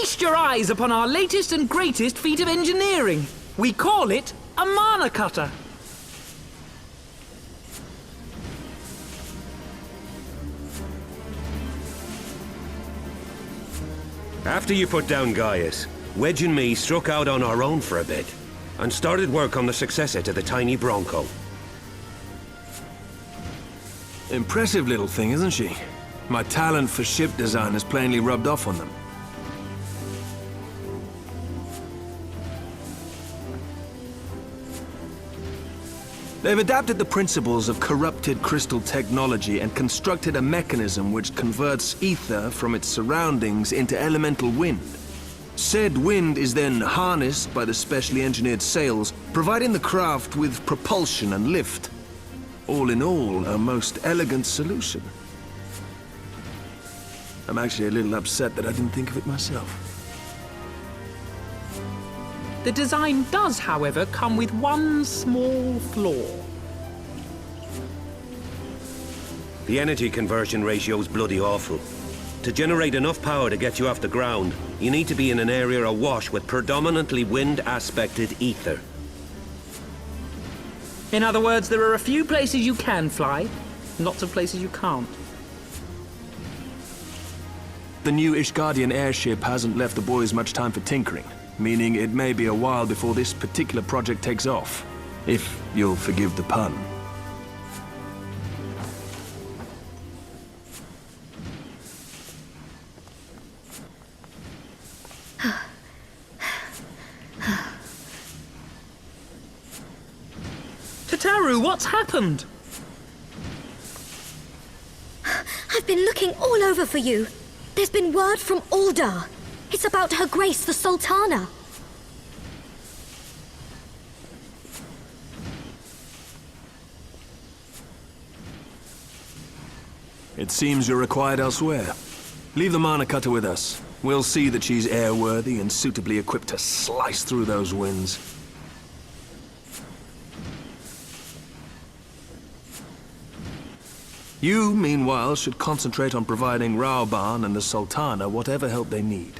feast your eyes upon our latest and greatest feat of engineering. We call it a mana cutter. After you put down Gaius, Wedge and me struck out on our own for a bit, and started work on the successor to the tiny Bronco. Impressive little thing, isn't she? My talent for ship design has plainly rubbed off on them. They've adapted the principles of corrupted crystal technology and constructed a mechanism which converts ether from its surroundings into elemental wind. Said wind is then harnessed by the specially engineered sails, providing the craft with propulsion and lift. All in all, a most elegant solution. I'm actually a little upset that I didn't think of it myself. The design does, however, come with one small flaw. The energy conversion ratio's bloody awful. To generate enough power to get you off the ground, you need to be in an area awash with predominantly wind-aspected ether. In other words, there are a few places you can fly, lots of places you can't. The new Ishgardian airship hasn't left the boys much time for tinkering, meaning it may be a while before this particular project takes off. If you'll forgive the pun. Tataru, what's happened? I've been looking all over for you. There's been word from Aldar. It's about Her Grace, the Sultana. It seems you're required elsewhere. Leave the mana cutter with us. We'll see that she's airworthy and suitably equipped to slice through those winds. You, meanwhile, should concentrate on providing Raoban and the Sultana whatever help they need.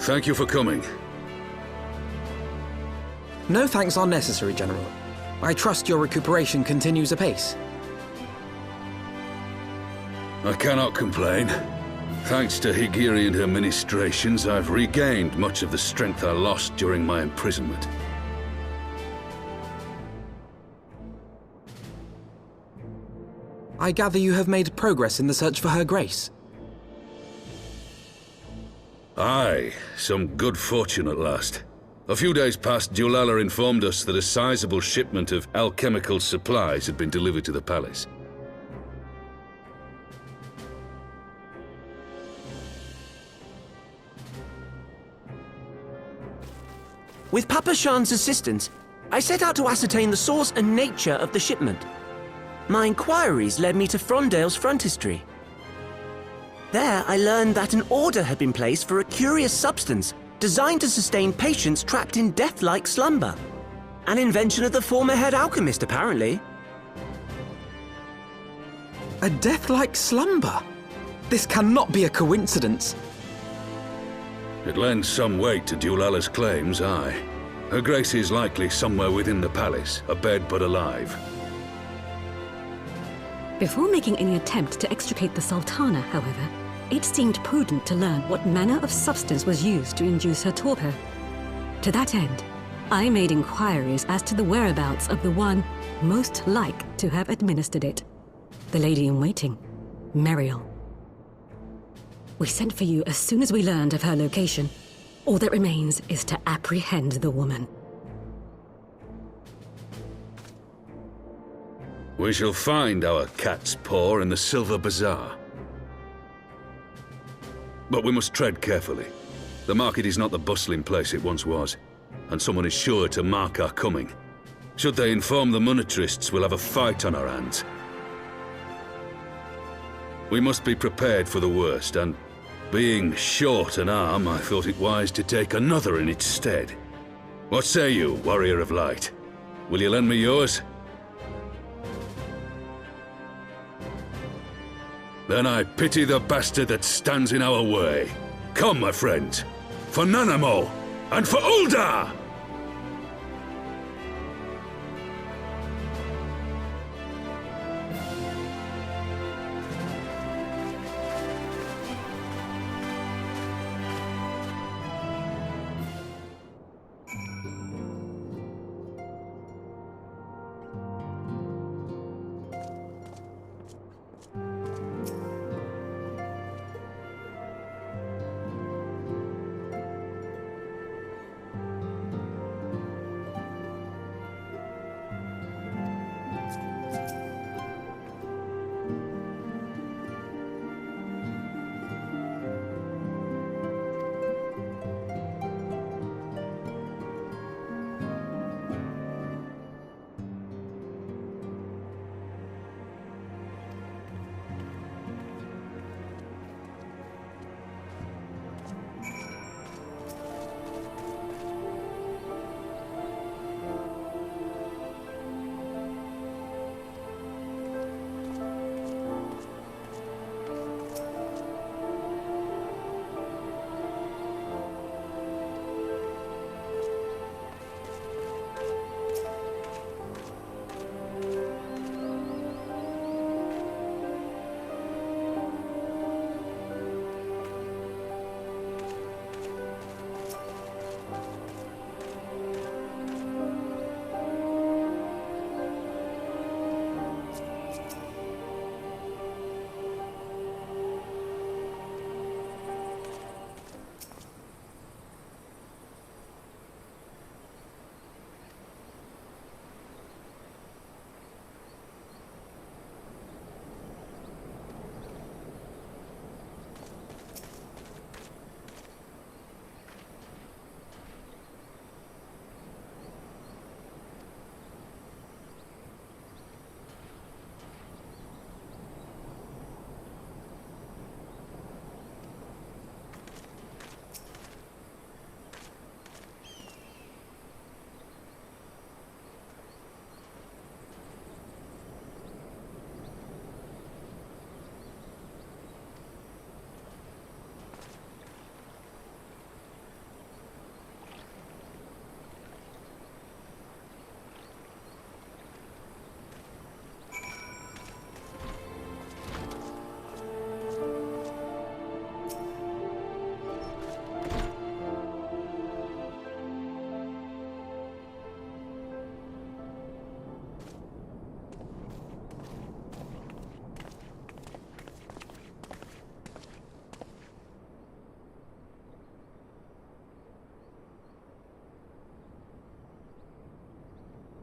Thank you for coming. No thanks are necessary, General. I trust your recuperation continues apace. I cannot complain. Thanks to Higiri and her ministrations, I've regained much of the strength I lost during my imprisonment. I gather you have made progress in the search for Her Grace. Aye, some good fortune at last. A few days past, Julala informed us that a sizable shipment of alchemical supplies had been delivered to the palace. With Papa Shan's assistance, I set out to ascertain the source and nature of the shipment. My inquiries led me to Frondale's frontistery. There, I learned that an order had been placed for a curious substance designed to sustain patients trapped in death-like slumber. An invention of the former head alchemist, apparently. A death-like slumber? This cannot be a coincidence. It lends some weight to Dulala's claims, aye. Her Grace is likely somewhere within the palace, abed but alive. Before making any attempt to extricate the Sultana, however, it seemed prudent to learn what manner of substance was used to induce her torpor. To that end, I made inquiries as to the whereabouts of the one most like to have administered it. The lady-in-waiting, Meriel. We sent for you as soon as we learned of her location. All that remains is to apprehend the woman. We shall find our cat's paw in the Silver Bazaar. But we must tread carefully. The market is not the bustling place it once was, and someone is sure to mark our coming. Should they inform the monetarists, we'll have a fight on our hands. We must be prepared for the worst, and being short an arm, I thought it wise to take another in its stead. What say you, Warrior of Light? Will you lend me yours? Then I pity the bastard that stands in our way. Come, my friends, for Nanamo and for Ul'dah!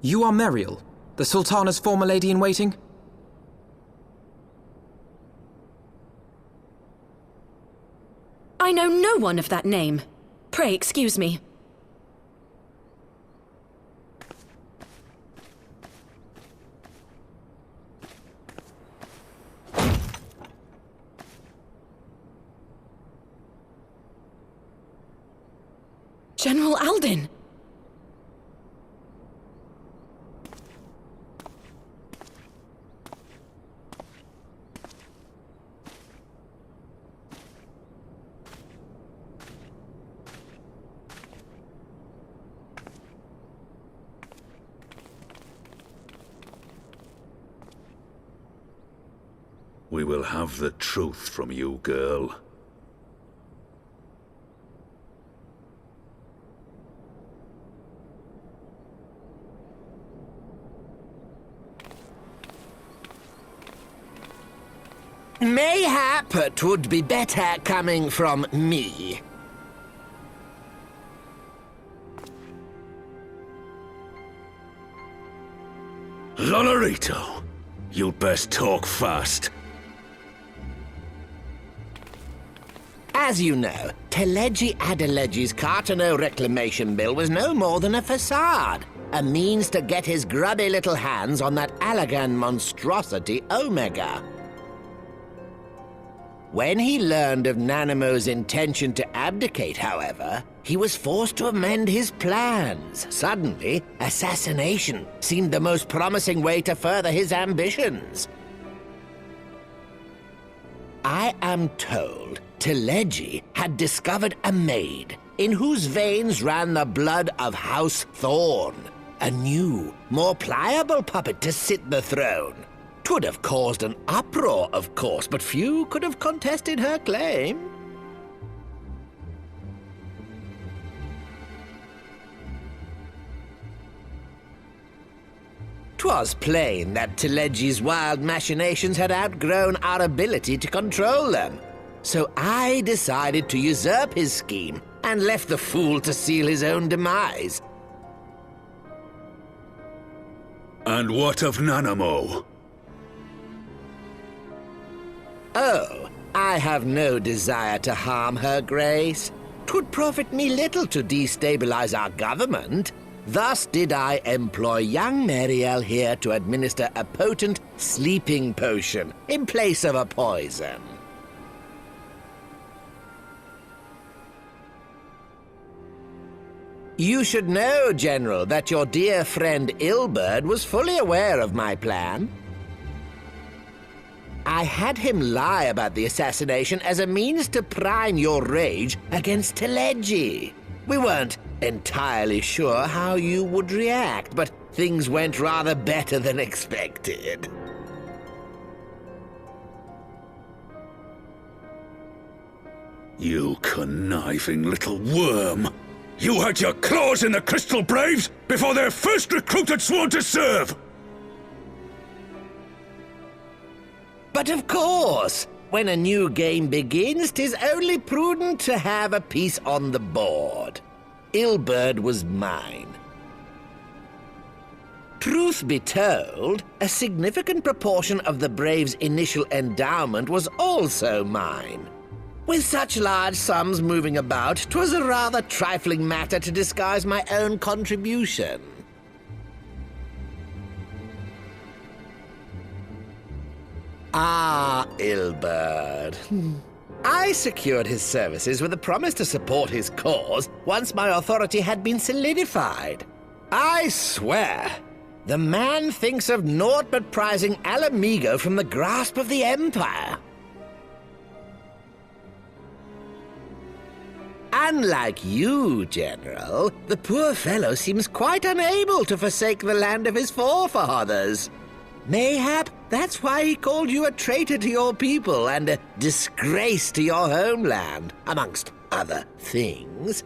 You are Meriel, the Sultana's former lady-in-waiting? I know no one of that name. Pray excuse me. General Alden! We will have the truth from you, girl. Mayhap it would be better coming from me. Lonorito, you'd best talk fast. As you know, Teleji Adeleji's Cartano reclamation bill was no more than a facade, a means to get his grubby little hands on that Allagan monstrosity Omega. When he learned of Nanamo's intention to abdicate, however, he was forced to amend his plans. Suddenly, assassination seemed the most promising way to further his ambitions. I am told Teleji had discovered a maid in whose veins ran the blood of House Thorn, a new, more pliable puppet to sit the throne. 'Twould have caused an uproar, of course, but few could have contested her claim. 'Twas plain that Teleji's wild machinations had outgrown our ability to control them. So I decided to usurp his scheme and left the fool to seal his own demise. And what of Nanamo? Oh, I have no desire to harm her grace. 'Twould profit me little to destabilize our government. Thus did I employ young Mariel here to administer a potent sleeping potion in place of a poison. You should know, General, that your dear friend Ilberd was fully aware of my plan. I had him lie about the assassination as a means to prime your rage against Teleji. We weren't entirely sure how you would react, but things went rather better than expected. You conniving little worm! You had your claws in the Crystal Braves before their first recruit had sworn to serve! But of course, when a new game begins, 'tis only prudent to have a piece on the board. Ilberd was mine. Truth be told, a significant proportion of the Braves' initial endowment was also mine. With such large sums moving about, 'twas a rather trifling matter to disguise my own contribution. Ah, Ilberd. I secured his services with a promise to support his cause once my authority had been solidified. I swear, the man thinks of naught but prizing Alamigo from the grasp of the Empire. Unlike you, General, the poor fellow seems quite unable to forsake the land of his forefathers. Mayhap that's why he called you a traitor to your people and a disgrace to your homeland, amongst other things.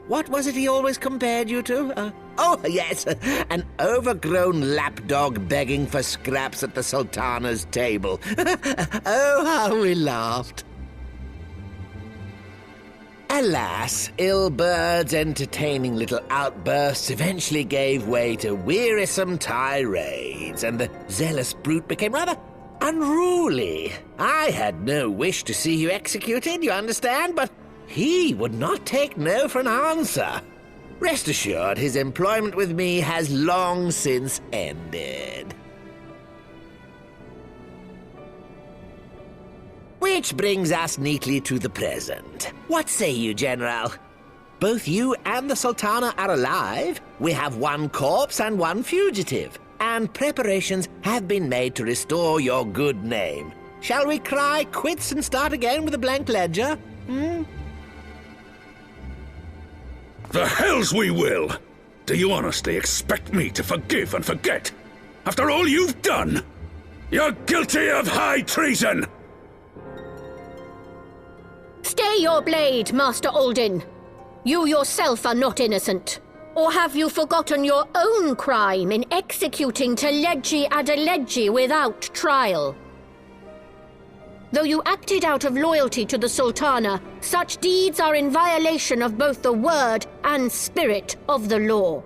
What was it he always compared you to? Oh, yes, an overgrown lapdog begging for scraps at the Sultana's table. Oh, how we laughed. Alas, Ilberd's entertaining little outbursts eventually gave way to wearisome tirades, and the zealous brute became rather unruly. I had no wish to see you executed, you understand, but he would not take no for an answer. Rest assured, his employment with me has long since ended. Which brings us neatly to the present. What say you, General? Both you and the Sultana are alive. We have one corpse and one fugitive. And preparations have been made to restore your good name. Shall we cry quits and start again with a blank ledger? The hells we will! Do you honestly expect me to forgive and forget? After all you've done? You're guilty of high treason! Stay your blade, Master Alden. You yourself are not innocent. Or have you forgotten your own crime in executing Teleji Adeleji without trial? Though you acted out of loyalty to the Sultana, such deeds are in violation of both the word and spirit of the law.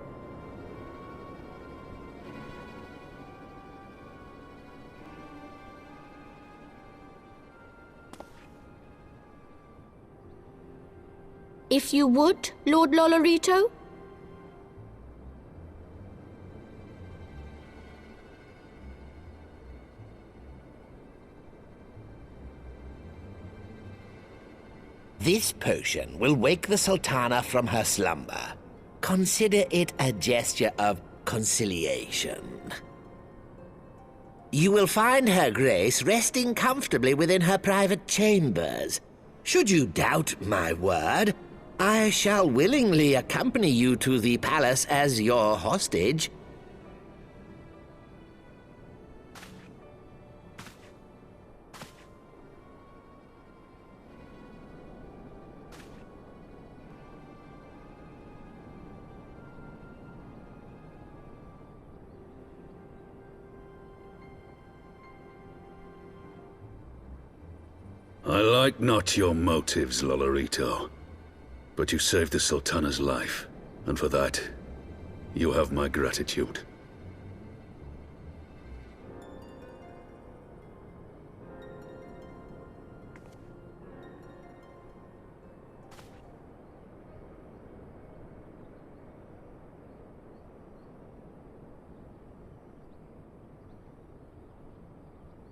If you would, Lord Lolorito? This potion will wake the Sultana from her slumber. Consider it a gesture of conciliation. You will find Her Grace resting comfortably within her private chambers. Should you doubt my word, I shall willingly accompany you to the palace as your hostage. I like not your motives, Lolorito. But you saved the Sultana's life, and for that, you have my gratitude.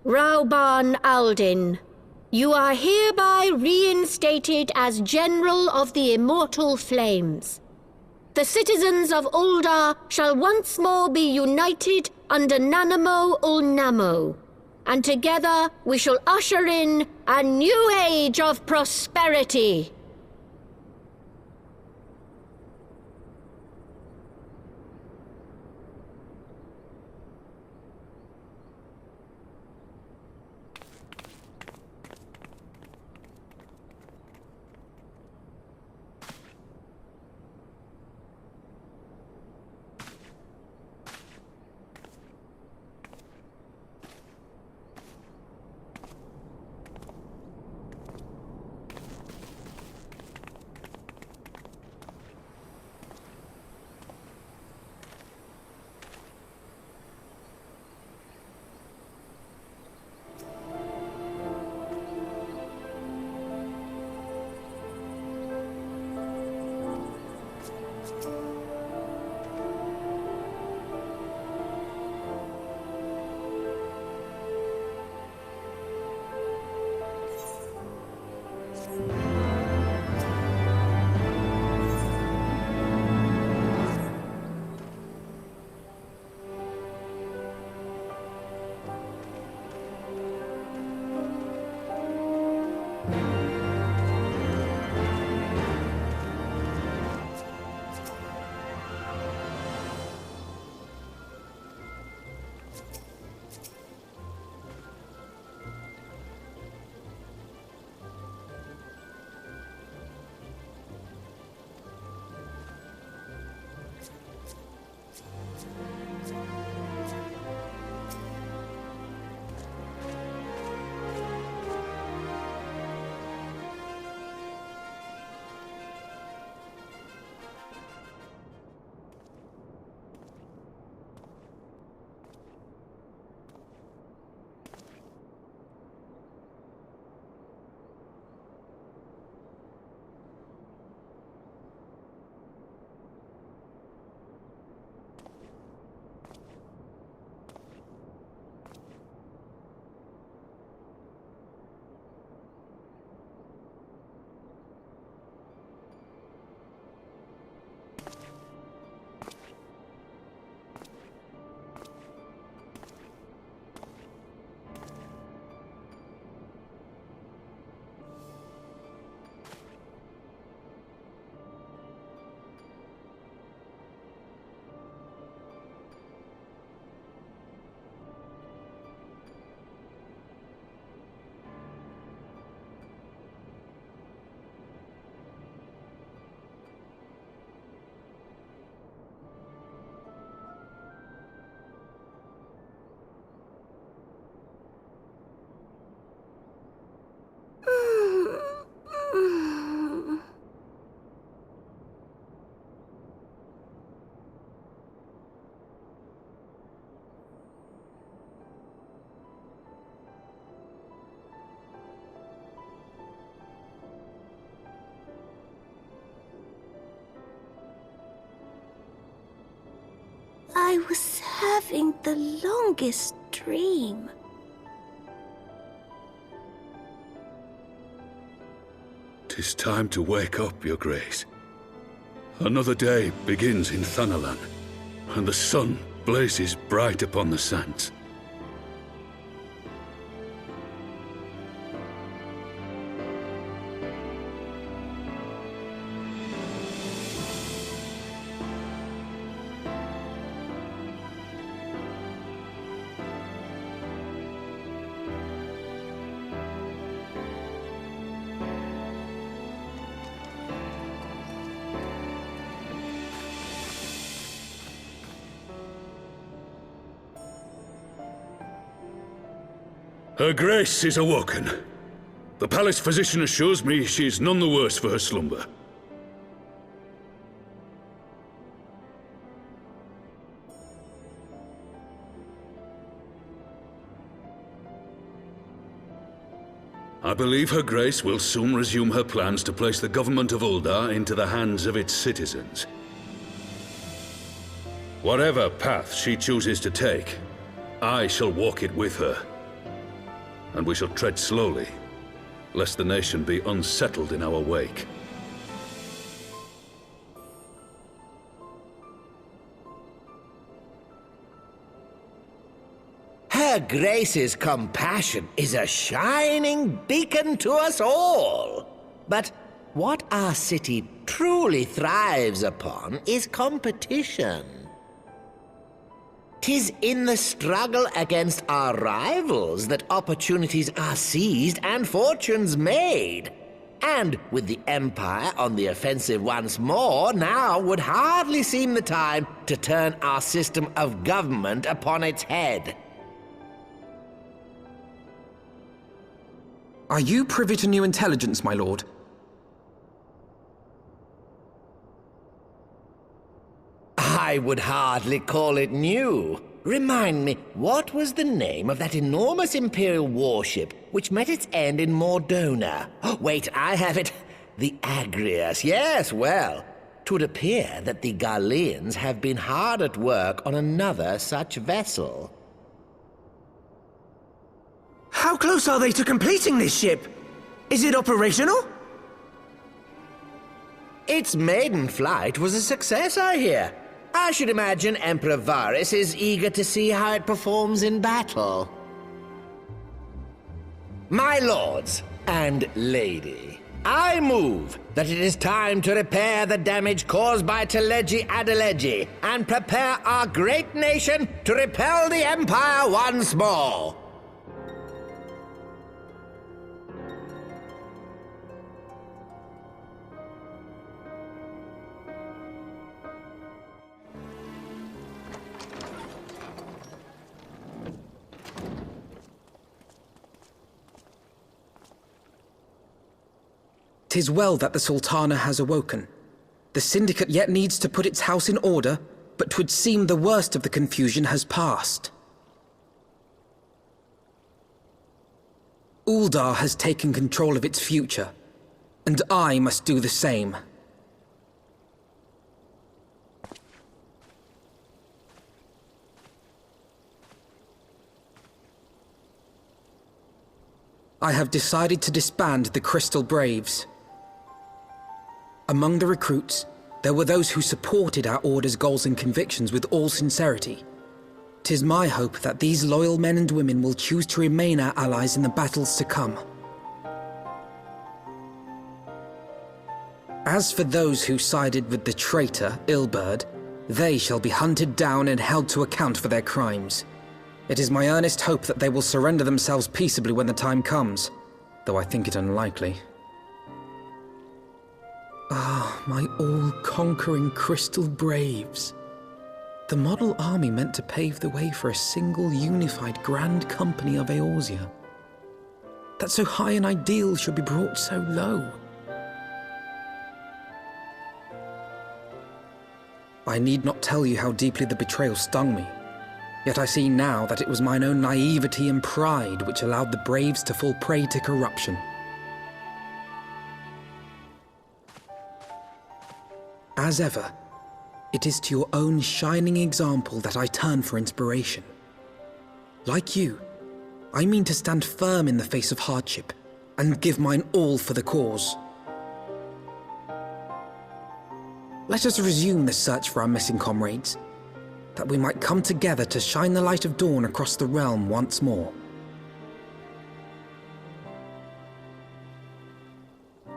Rauban Aldin, you are hereby reinstated as General of the Immortal Flames. The citizens of Ul'dah shall once more be united under Nanamo Ul'Namo, and together we shall usher in a new age of prosperity. I was having the longest dream. "'Tis time to wake up, Your Grace. Another day begins in Thanalan, and the sun blazes bright upon the sands. Her Grace is awoken. The palace physician assures me she is none the worse for her slumber. I believe Her Grace will soon resume her plans to place the government of Uldar into the hands of its citizens. Whatever path she chooses to take, I shall walk it with her. And we shall tread slowly, lest the nation be unsettled in our wake. Her Grace's compassion is a shining beacon to us all. But what our city truly thrives upon is competition. 'Tis in the struggle against our rivals that opportunities are seized and fortunes made. And with the Empire on the offensive once more, now would hardly seem the time to turn our system of government upon its head. Are you privy to new intelligence, my lord? I would hardly call it new. Remind me, what was the name of that enormous Imperial warship which met its end in Mordona? Oh, wait, I have it. The Agrius. Yes, well, 'twould appear that the Garleans have been hard at work on another such vessel. How close are they to completing this ship? Is it operational? Its maiden flight was a success, I hear. I should imagine Emperor Varys is eager to see how it performs in battle. My lords and lady, I move that it is time to repair the damage caused by Teleji Adeleji and prepare our great nation to repel the Empire once more. "'Tis well that the Sultana has awoken. The Syndicate yet needs to put its house in order, but 'twould seem the worst of the confusion has passed. Uldar has taken control of its future, and I must do the same. I have decided to disband the Crystal Braves. Among the recruits, there were those who supported our Order's goals and convictions with all sincerity. 'Tis my hope that these loyal men and women will choose to remain our allies in the battles to come. As for those who sided with the traitor, Ilberd, they shall be hunted down and held to account for their crimes. It is my earnest hope that they will surrender themselves peaceably when the time comes, though I think it unlikely. Ah, my all-conquering Crystal Braves. The model army meant to pave the way for a single, unified Grand Company of Eorzea. That so high an ideal should be brought so low. I need not tell you how deeply the betrayal stung me. Yet I see now that it was mine own naivety and pride which allowed the Braves to fall prey to corruption. As ever, It is to your own shining example that I turn for inspiration. Like you, I mean to stand firm in the face of hardship and give mine all for the cause. Let us resume the search for our missing comrades, that we might come together to shine the light of dawn across the realm once more.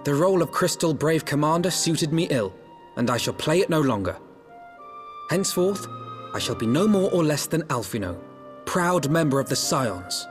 The role of Crystal Brave Commander suited me ill, and I shall play it no longer. Henceforth, I shall be no more or less than Alphino, proud member of the Scions.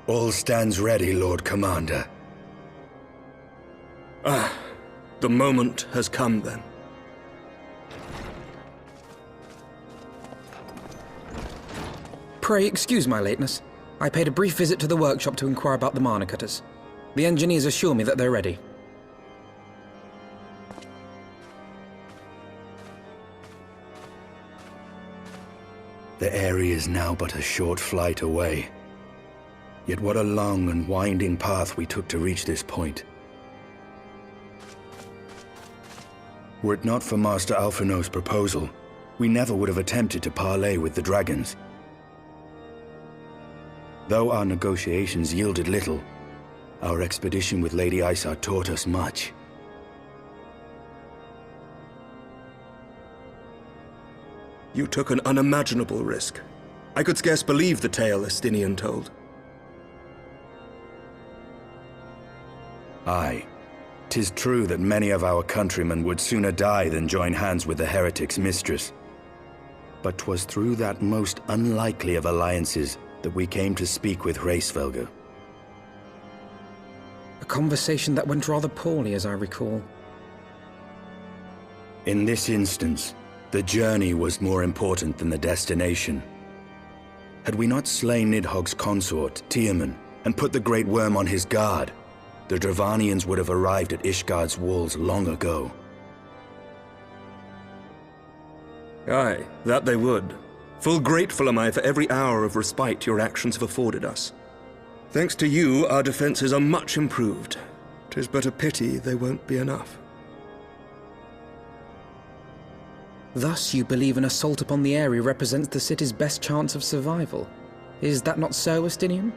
All stands ready, Lord Commander. The moment has come then. Pray excuse my lateness. I paid a brief visit to the workshop to inquire about the mana cutters. The engineers assure me that they're ready. The area is now but a short flight away. Yet what a long and winding path we took to reach this point. Were it not for Master Alphino's proposal, we never would have attempted to parley with the dragons. Though our negotiations yielded little, our expedition with Lady Isar taught us much. You took an unimaginable risk. I could scarce believe the tale Estinian told. Aye. 'Tis true that many of our countrymen would sooner die than join hands with the heretic's mistress. But 'twas through that most unlikely of alliances that we came to speak with Hraesvelgr. A conversation that went rather poorly, as I recall. In this instance, the journey was more important than the destination. Had we not slain Nidhogg's consort, Tiaman, and put the Great Worm on his guard, the Dravanians would have arrived at Ishgard's walls long ago. Aye, that they would. Full grateful am I for every hour of respite your actions have afforded us. Thanks to you, our defenses are much improved. 'Tis but a pity they won't be enough. Thus you believe an assault upon the area represents the city's best chance of survival. Is that not so, Estinian?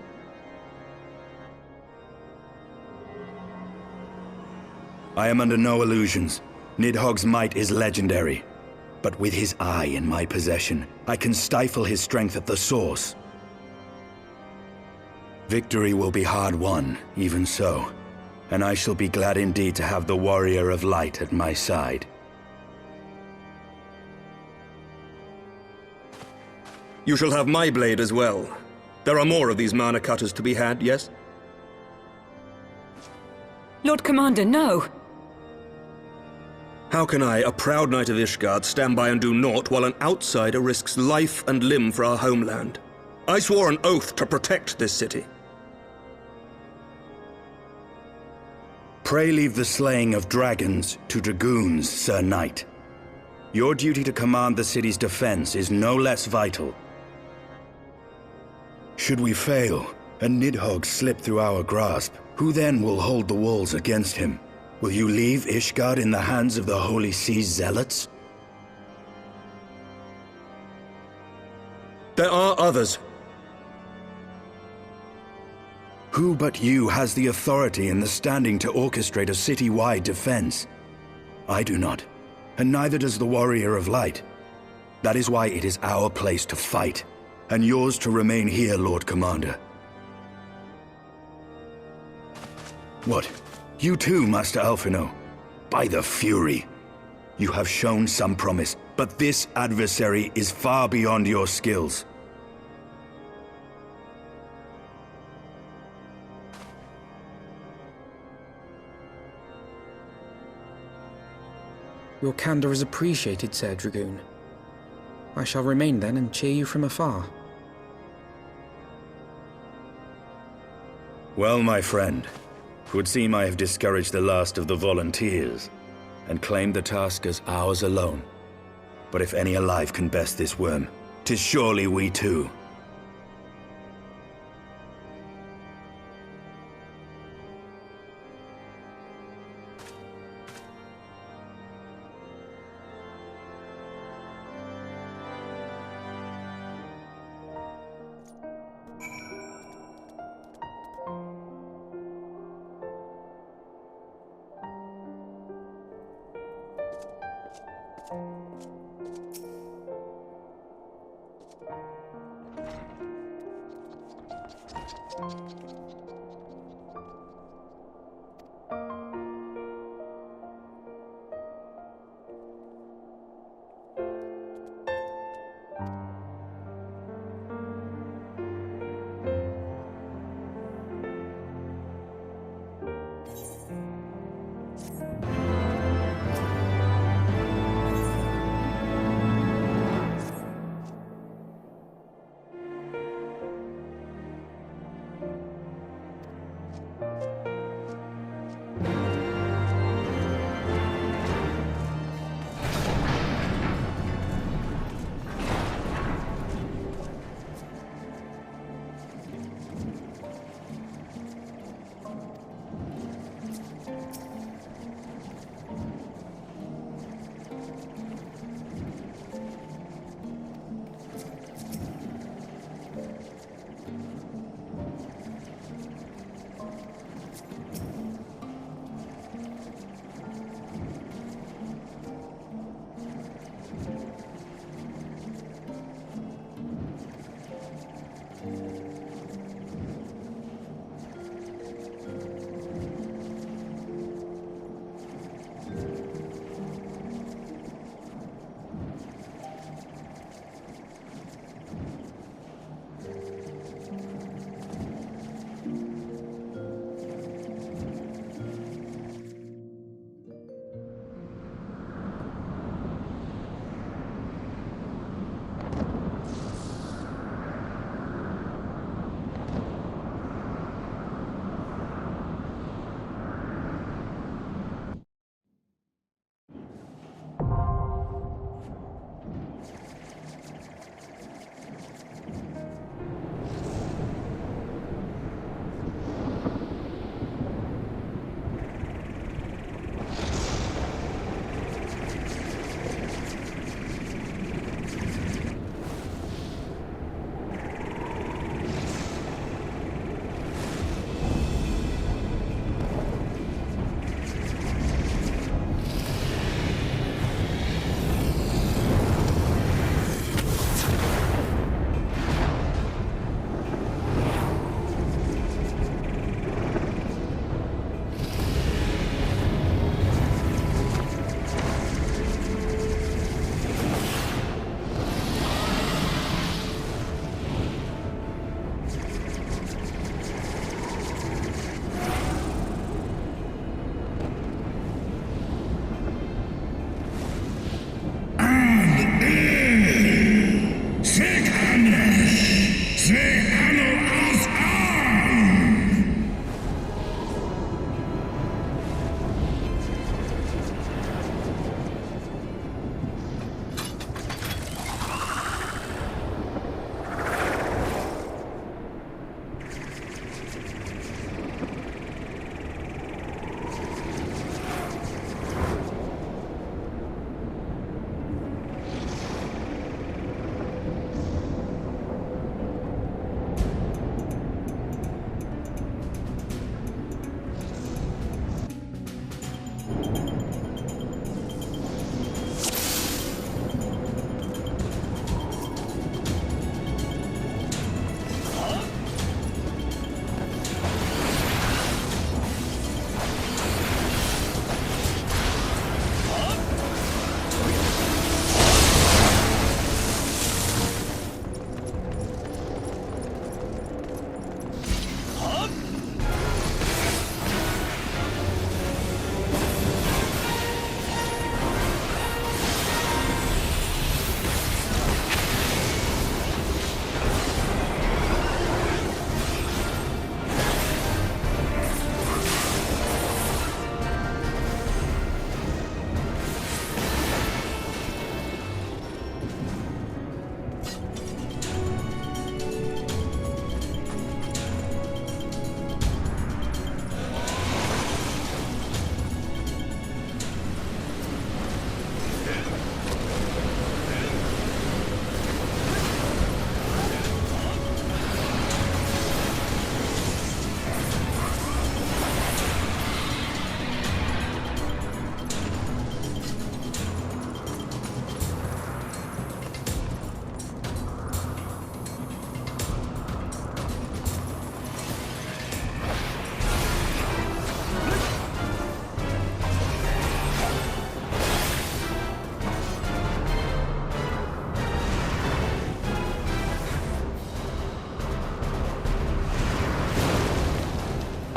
I am under no illusions. Nidhogg's might is legendary. But with his eye in my possession, I can stifle his strength at the source. Victory will be hard won, even so. And I shall be glad indeed to have the Warrior of Light at my side. You shall have my blade as well. There are more of these mana cutters to be had, yes? Lord Commander, no! How can I, a proud knight of Ishgard, stand by and do naught while an outsider risks life and limb for our homeland? I swore an oath to protect this city. Pray leave the slaying of dragons to dragoons, Sir Knight. Your duty to command the city's defense is no less vital. Should we fail, and Nidhogg slip through our grasp, who then will hold the walls against him? Will you leave Ishgard in the hands of the Holy Sea's zealots? There are others. Who but you has the authority and the standing to orchestrate a city-wide defense? I do not, and neither does the Warrior of Light. That is why it is our place to fight, and yours to remain here, Lord Commander. What? You too, Master Alphino? By the Fury! You have shown some promise, but this adversary is far beyond your skills. Your candor is appreciated, Sir Dragoon. I shall remain then and cheer you from afar. Well, my friend, 'twould seem I have discouraged the last of the volunteers, and claimed the task as ours alone. But if any alive can best this worm, 'tis surely we too.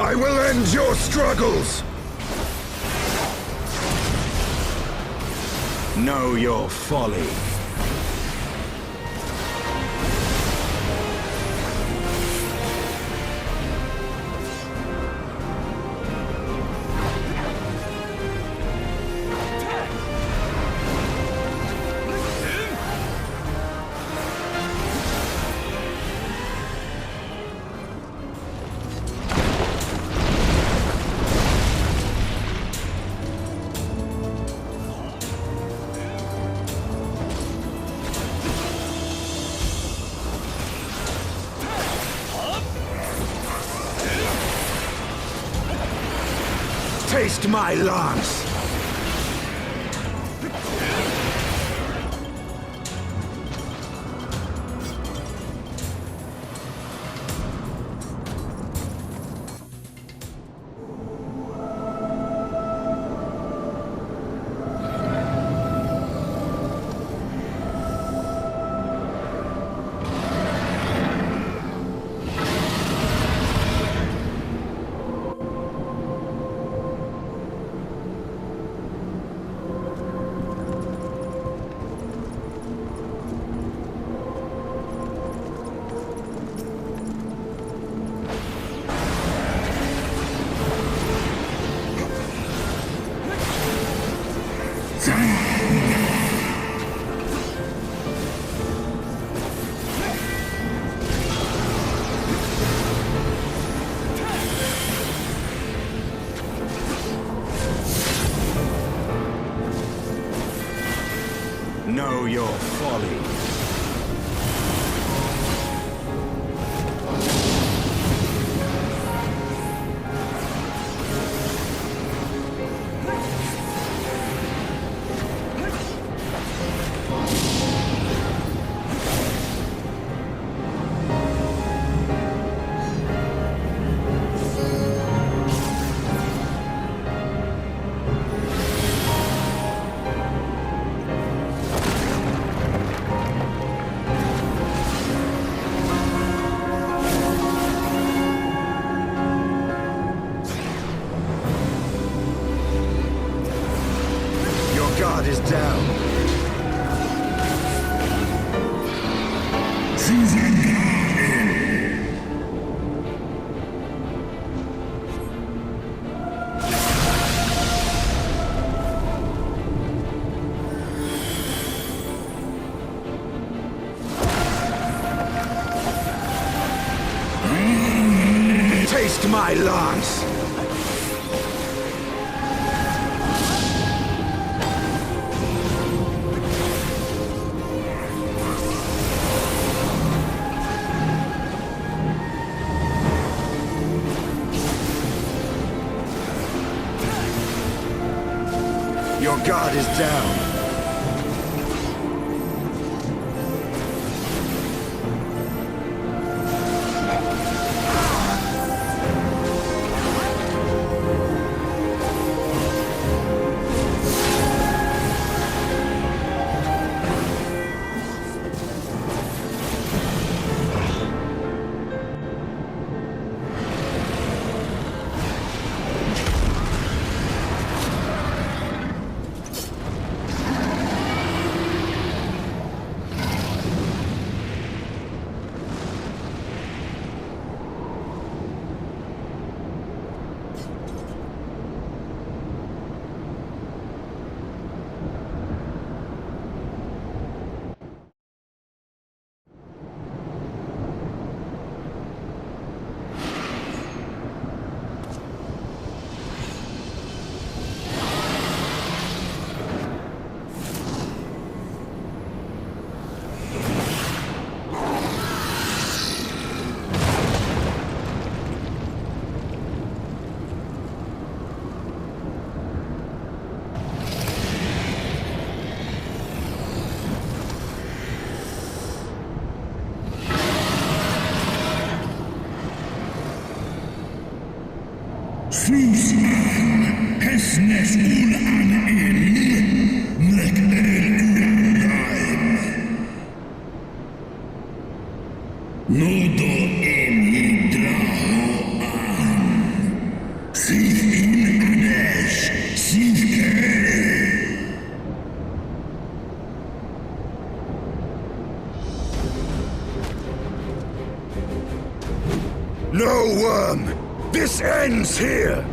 I will end your struggles! Know your folly. Taste my lance! Know your folly. Is down. Taste my lance. Your guard is down. Nodo emi draho an. No, worm! This ends here!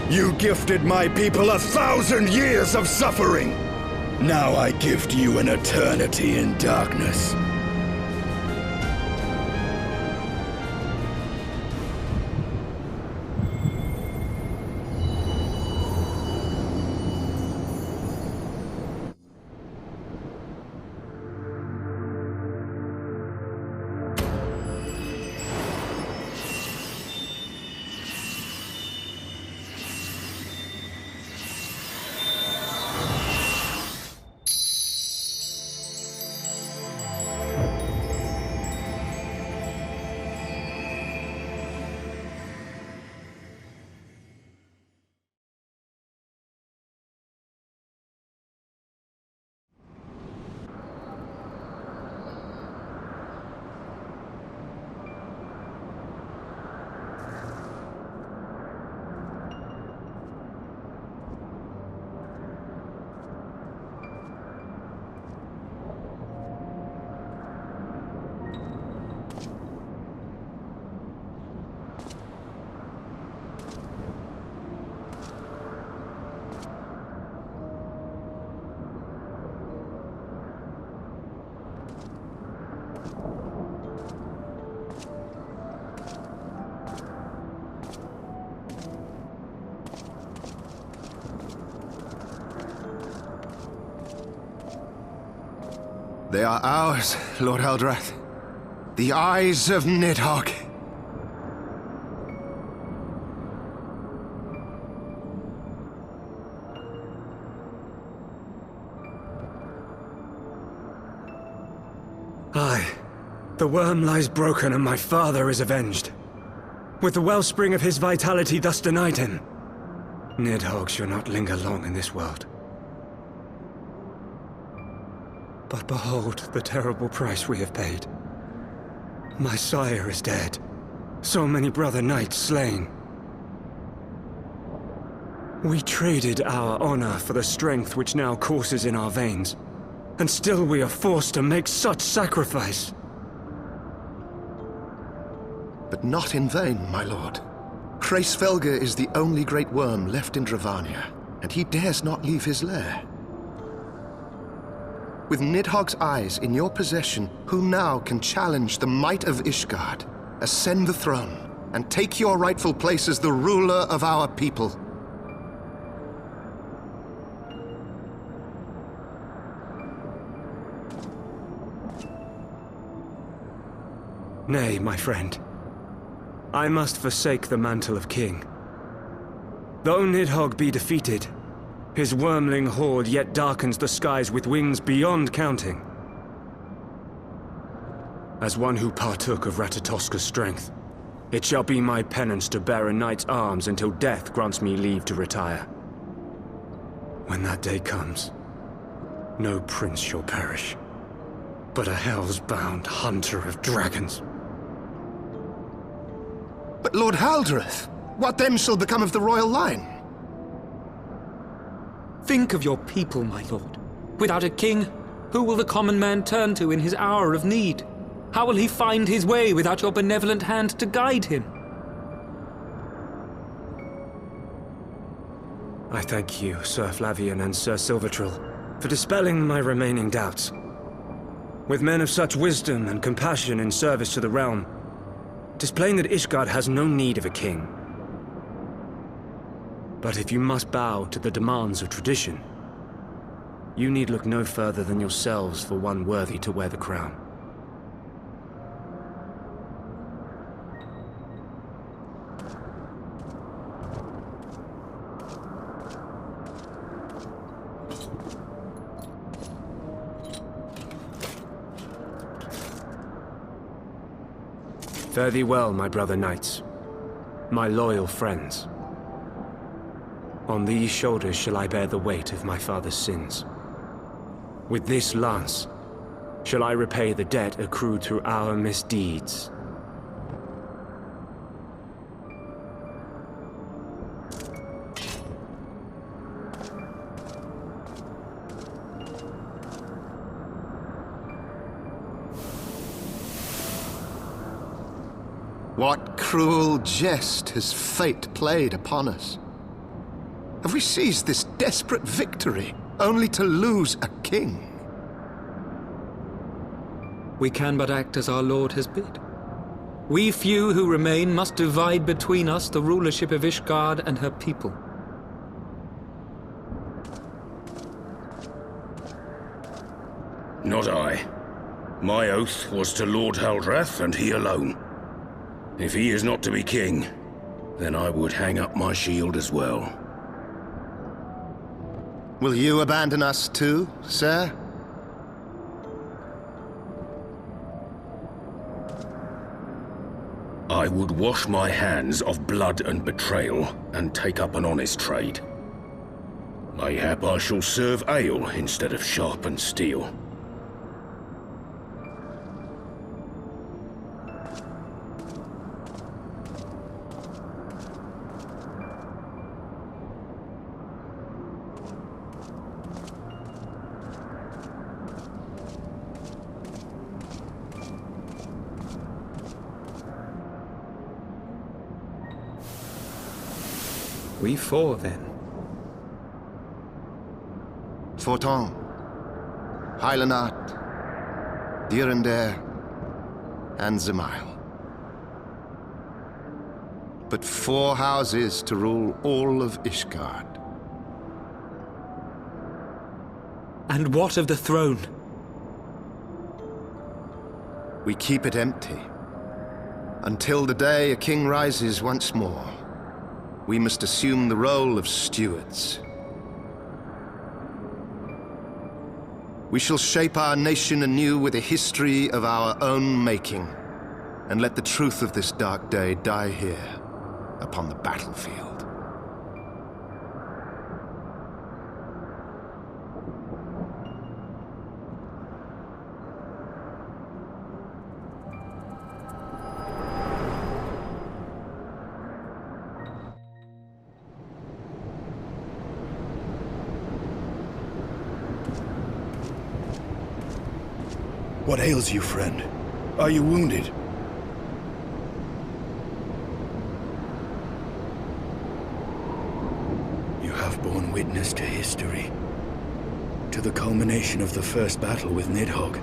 You gifted my people 1,000 years of suffering! Now I gift you an eternity in darkness. They are ours, Lord Eldrath. The eyes of Nidhogg. Aye. The worm lies broken and my father is avenged. With the wellspring of his vitality thus denied him, Nidhogg shall not linger long in this world. But behold the terrible price we have paid. My sire is dead. So many brother knights slain. We traded our honor for the strength which now courses in our veins. And still we are forced to make such sacrifice. But not in vain, my lord. Hraesvelgr is the only great worm left in Dravania, and he dares not leave his lair. With Nidhogg's eyes in your possession, who now can challenge the might of Ishgard, ascend the throne, and take your rightful place as the ruler of our people? Nay, my friend. I must forsake the mantle of king. Though Nidhogg be defeated, his wormling horde yet darkens the skies with wings beyond counting. As one who partook of Ratatoska's strength, it shall be my penance to bear a knight's arms until death grants me leave to retire. When that day comes, no prince shall perish, but a hell's-bound hunter of dragons. But Lord Haldreth, what then shall become of the royal line? Think of your people, my lord. Without a king, who will the common man turn to in his hour of need? How will he find his way without your benevolent hand to guide him? I thank you, Sir Flavian and Sir Silvertrill, for dispelling my remaining doubts. With men of such wisdom and compassion in service to the realm, it is plain that Ishgard has no need of a king. But if you must bow to the demands of tradition, you need look no further than yourselves for one worthy to wear the crown. Fare thee well, my brother knights, my loyal friends. On these shoulders shall I bear the weight of my father's sins. With this lance shall I repay the debt accrued through our misdeeds. What cruel jest has fate played upon us? Have we seized this desperate victory only to lose a king? We can but act as our lord has bid. We few who remain must divide between us the rulership of Ishgard and her people. Not I. My oath was to Lord Haldrath, and he alone. If he is not to be king, then I would hang up my shield as well. Will you abandon us too, sir? I would wash my hands of blood and betrayal, and take up an honest trade. Mayhap I shall serve ale instead of sharpened steel. We four, then. Forton, Heilenart, Dyrendare, and Zemail. But 4 houses to rule all of Ishgard. And what of the throne? We keep it empty. Until the day a king rises once more. We must assume the role of stewards. We shall shape our nation anew with a history of our own making, and let the truth of this dark day die here, upon the battlefield. What ails you, friend? Are you wounded? You have borne witness to history. To the culmination of the first battle with Nidhogg.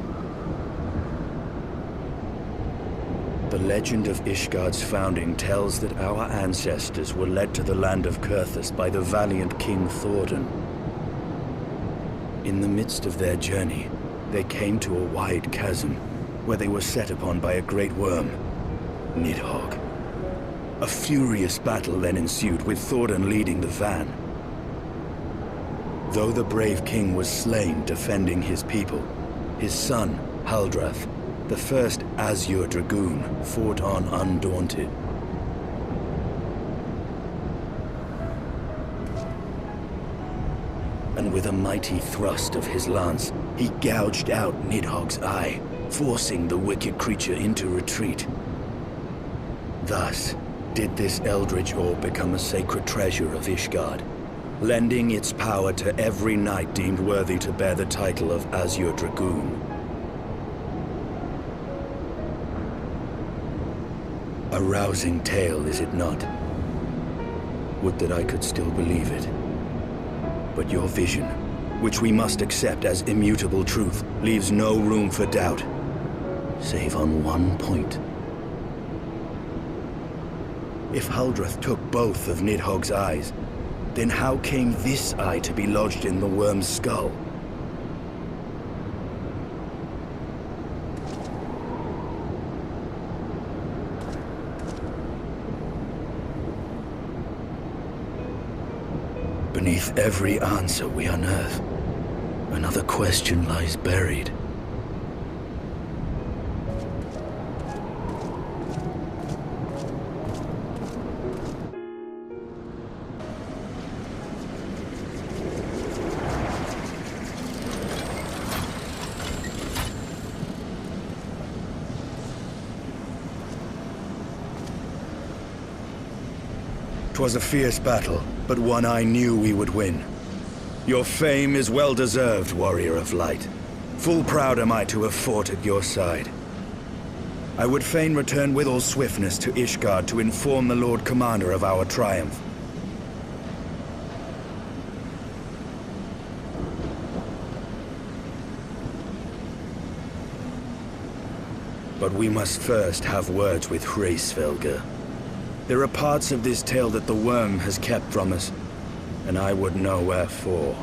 The legend of Ishgard's founding tells that our ancestors were led to the land of Kurthus by the valiant King Thordan. In the midst of their journey, they came to a wide chasm, where they were set upon by a great worm, Nidhogg. A furious battle then ensued, with Thordan leading the van. Though the brave king was slain defending his people, his son, Haldrath, the first Azure Dragoon, fought on undaunted. And with a mighty thrust of his lance, he gouged out Nidhogg's eye, forcing the wicked creature into retreat. Thus, did this eldritch orb become a sacred treasure of Ishgard, lending its power to every knight deemed worthy to bear the title of Azure Dragoon. A rousing tale, is it not? Would that I could still believe it. But your vision, which we must accept as immutable truth, leaves no room for doubt. Save on one point. If Huldreth took both of Nidhogg's eyes, then how came this eye to be lodged in the worm's skull? Beneath every answer we unearth, another question lies buried. 'Twas a fierce battle, but one I knew we would win. Your fame is well deserved, Warrior of Light. Full proud am I to have fought at your side. I would fain return with all swiftness to Ishgard to inform the Lord Commander of our triumph. But we must first have words with Hraesvelgr. There are parts of this tale that the worm has kept from us, and I would know wherefore.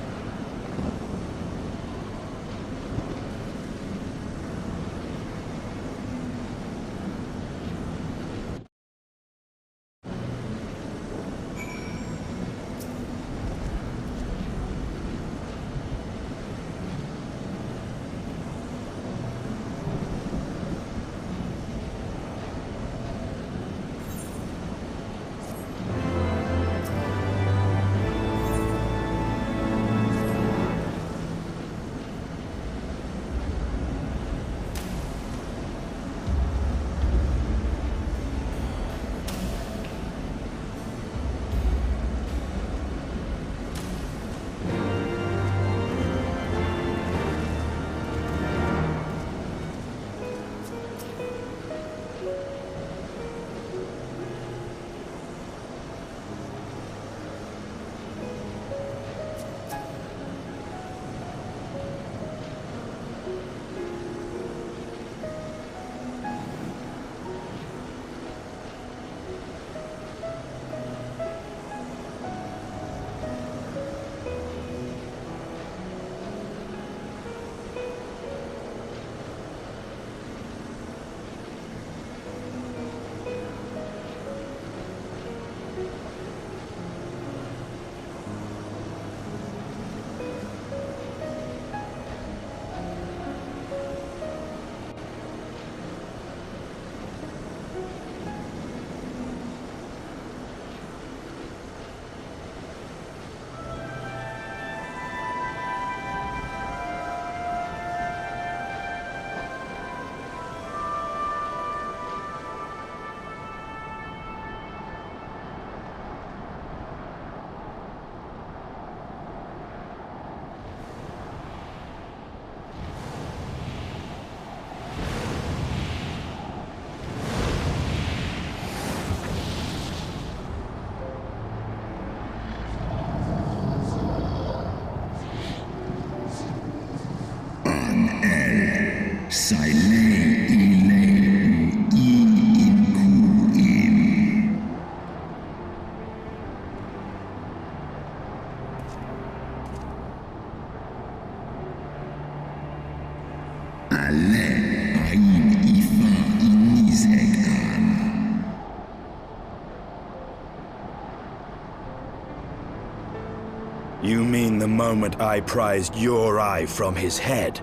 You mean the moment I prized your eye from his head?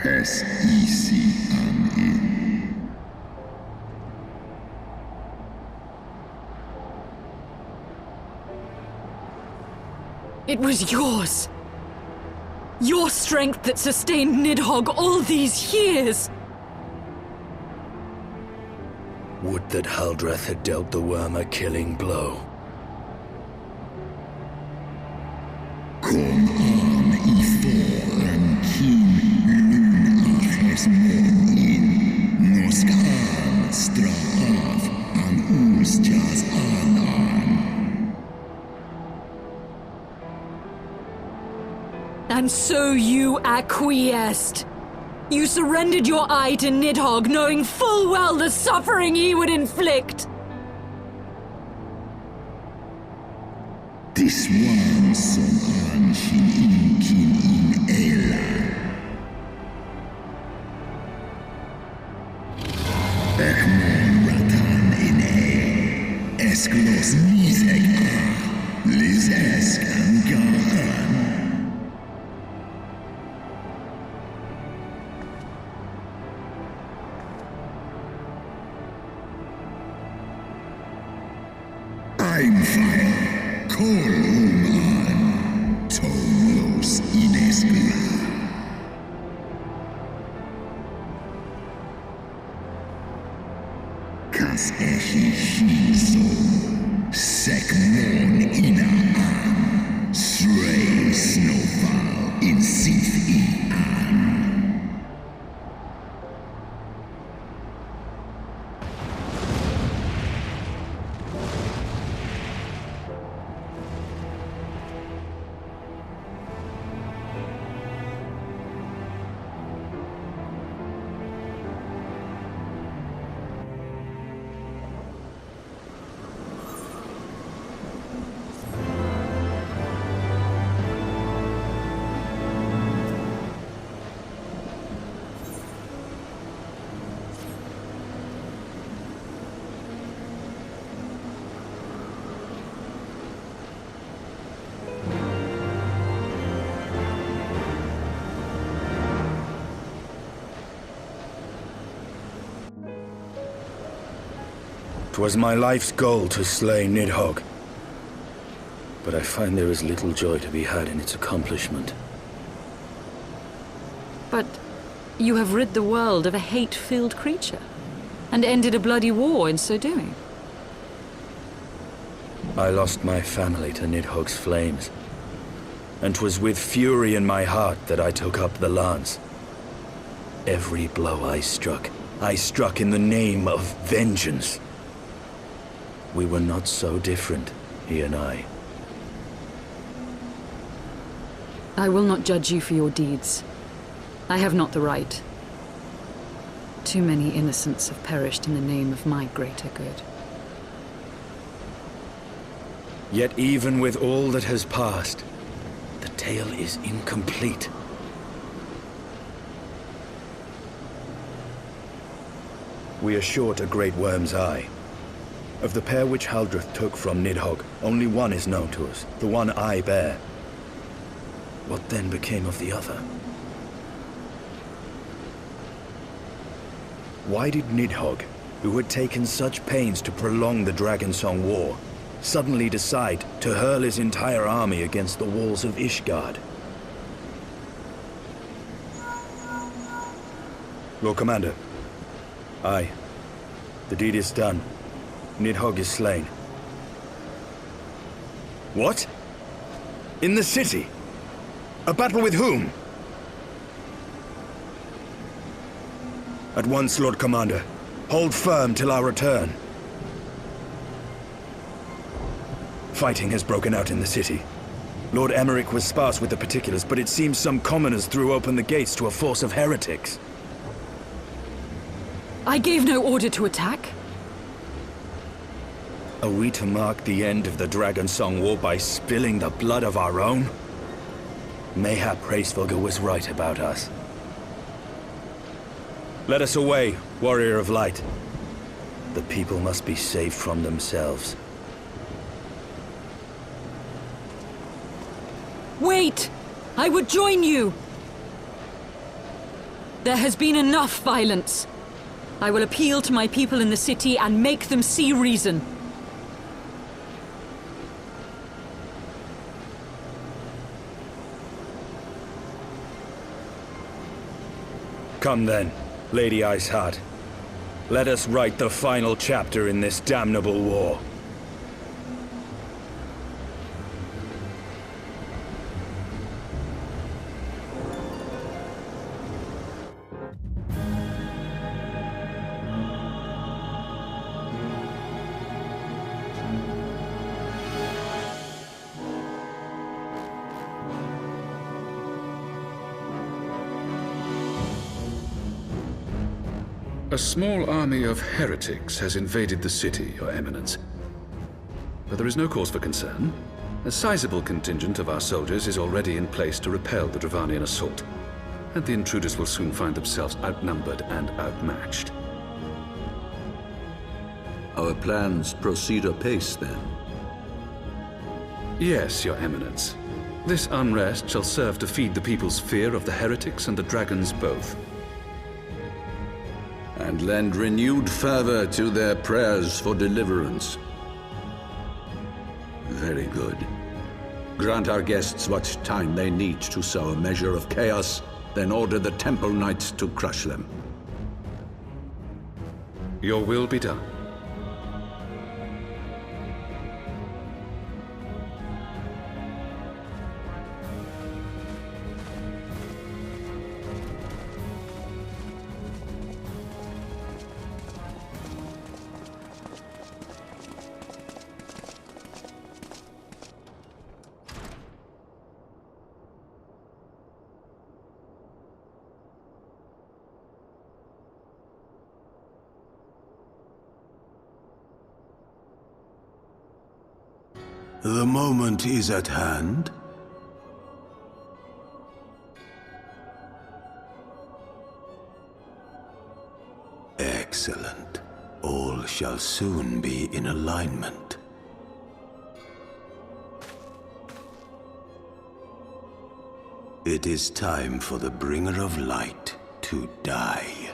Es easy an ihn. It was yours. Your strength that sustained Nidhogg all these years. Would that Haldreth had dealt the worm a killing blow. Kom an I fåren Kim Lunaches morgon. Nå ska han straff an Ostjas annan. And so you acquiesced. You surrendered your eye to Nidhogg, knowing full well the suffering he would inflict. This one som anshin inkin in Ela. Ekmon ratan in E. Esklos nisek A. Lizesk angahan. I'm fire. Call man. Tolos ineskla. Kas ehi shiso. Sekmon inaan. Stray snowfall in sith an. 'Twas my life's goal to slay Nidhogg. But I find there is little joy to be had in its accomplishment. But you have rid the world of a hate-filled creature, and ended a bloody war in so doing. I lost my family to Nidhogg's flames, and 'twas with fury in my heart that I took up the lance. Every blow I struck in the name of vengeance. We were not so different, he and I. I will not judge you for your deeds. I have not the right. Too many innocents have perished in the name of my greater good. Yet even with all that has passed, the tale is incomplete. We are short a great worm's eye. Of the pair which Haldreth took from Nidhogg, only one is known to us, the one I bear. What then became of the other? Why did Nidhogg, who had taken such pains to prolong the Dragonsong War, suddenly decide to hurl his entire army against the walls of Ishgard? Lord Commander. Aye. The deed is done. Nidhogg is slain. What? In the city? A battle with whom? At once, Lord Commander. Hold firm till our return. Fighting has broken out in the city. Lord Emmerich was sparse with the particulars, but it seems some commoners threw open the gates to a force of heretics. I gave no order to attack. Are we to mark the end of the Dragonsong War by spilling the blood of our own? Mayhap Hraesvelgr was right about us. Let us away, Warrior of Light. The people must be saved from themselves. Wait! I would join you! There has been enough violence. I will appeal to my people in the city and make them see reason. Come then, Lady Iceheart. Let us write the final chapter in this damnable war. A small army of heretics has invaded the city, Your Eminence. But there is no cause for concern. A sizable contingent of our soldiers is already in place to repel the Dravanian assault, and the intruders will soon find themselves outnumbered and outmatched. Our plans proceed apace, then? Yes, Your Eminence. This unrest shall serve to feed the people's fear of the heretics and the dragons both. And lend renewed fervor to their prayers for deliverance. Very good. Grant our guests what time they need to sow a measure of chaos, then order the Temple Knights to crush them. Your will be done. The moment is at hand. Excellent. All shall soon be in alignment. It is time for the Bringer of Light to die.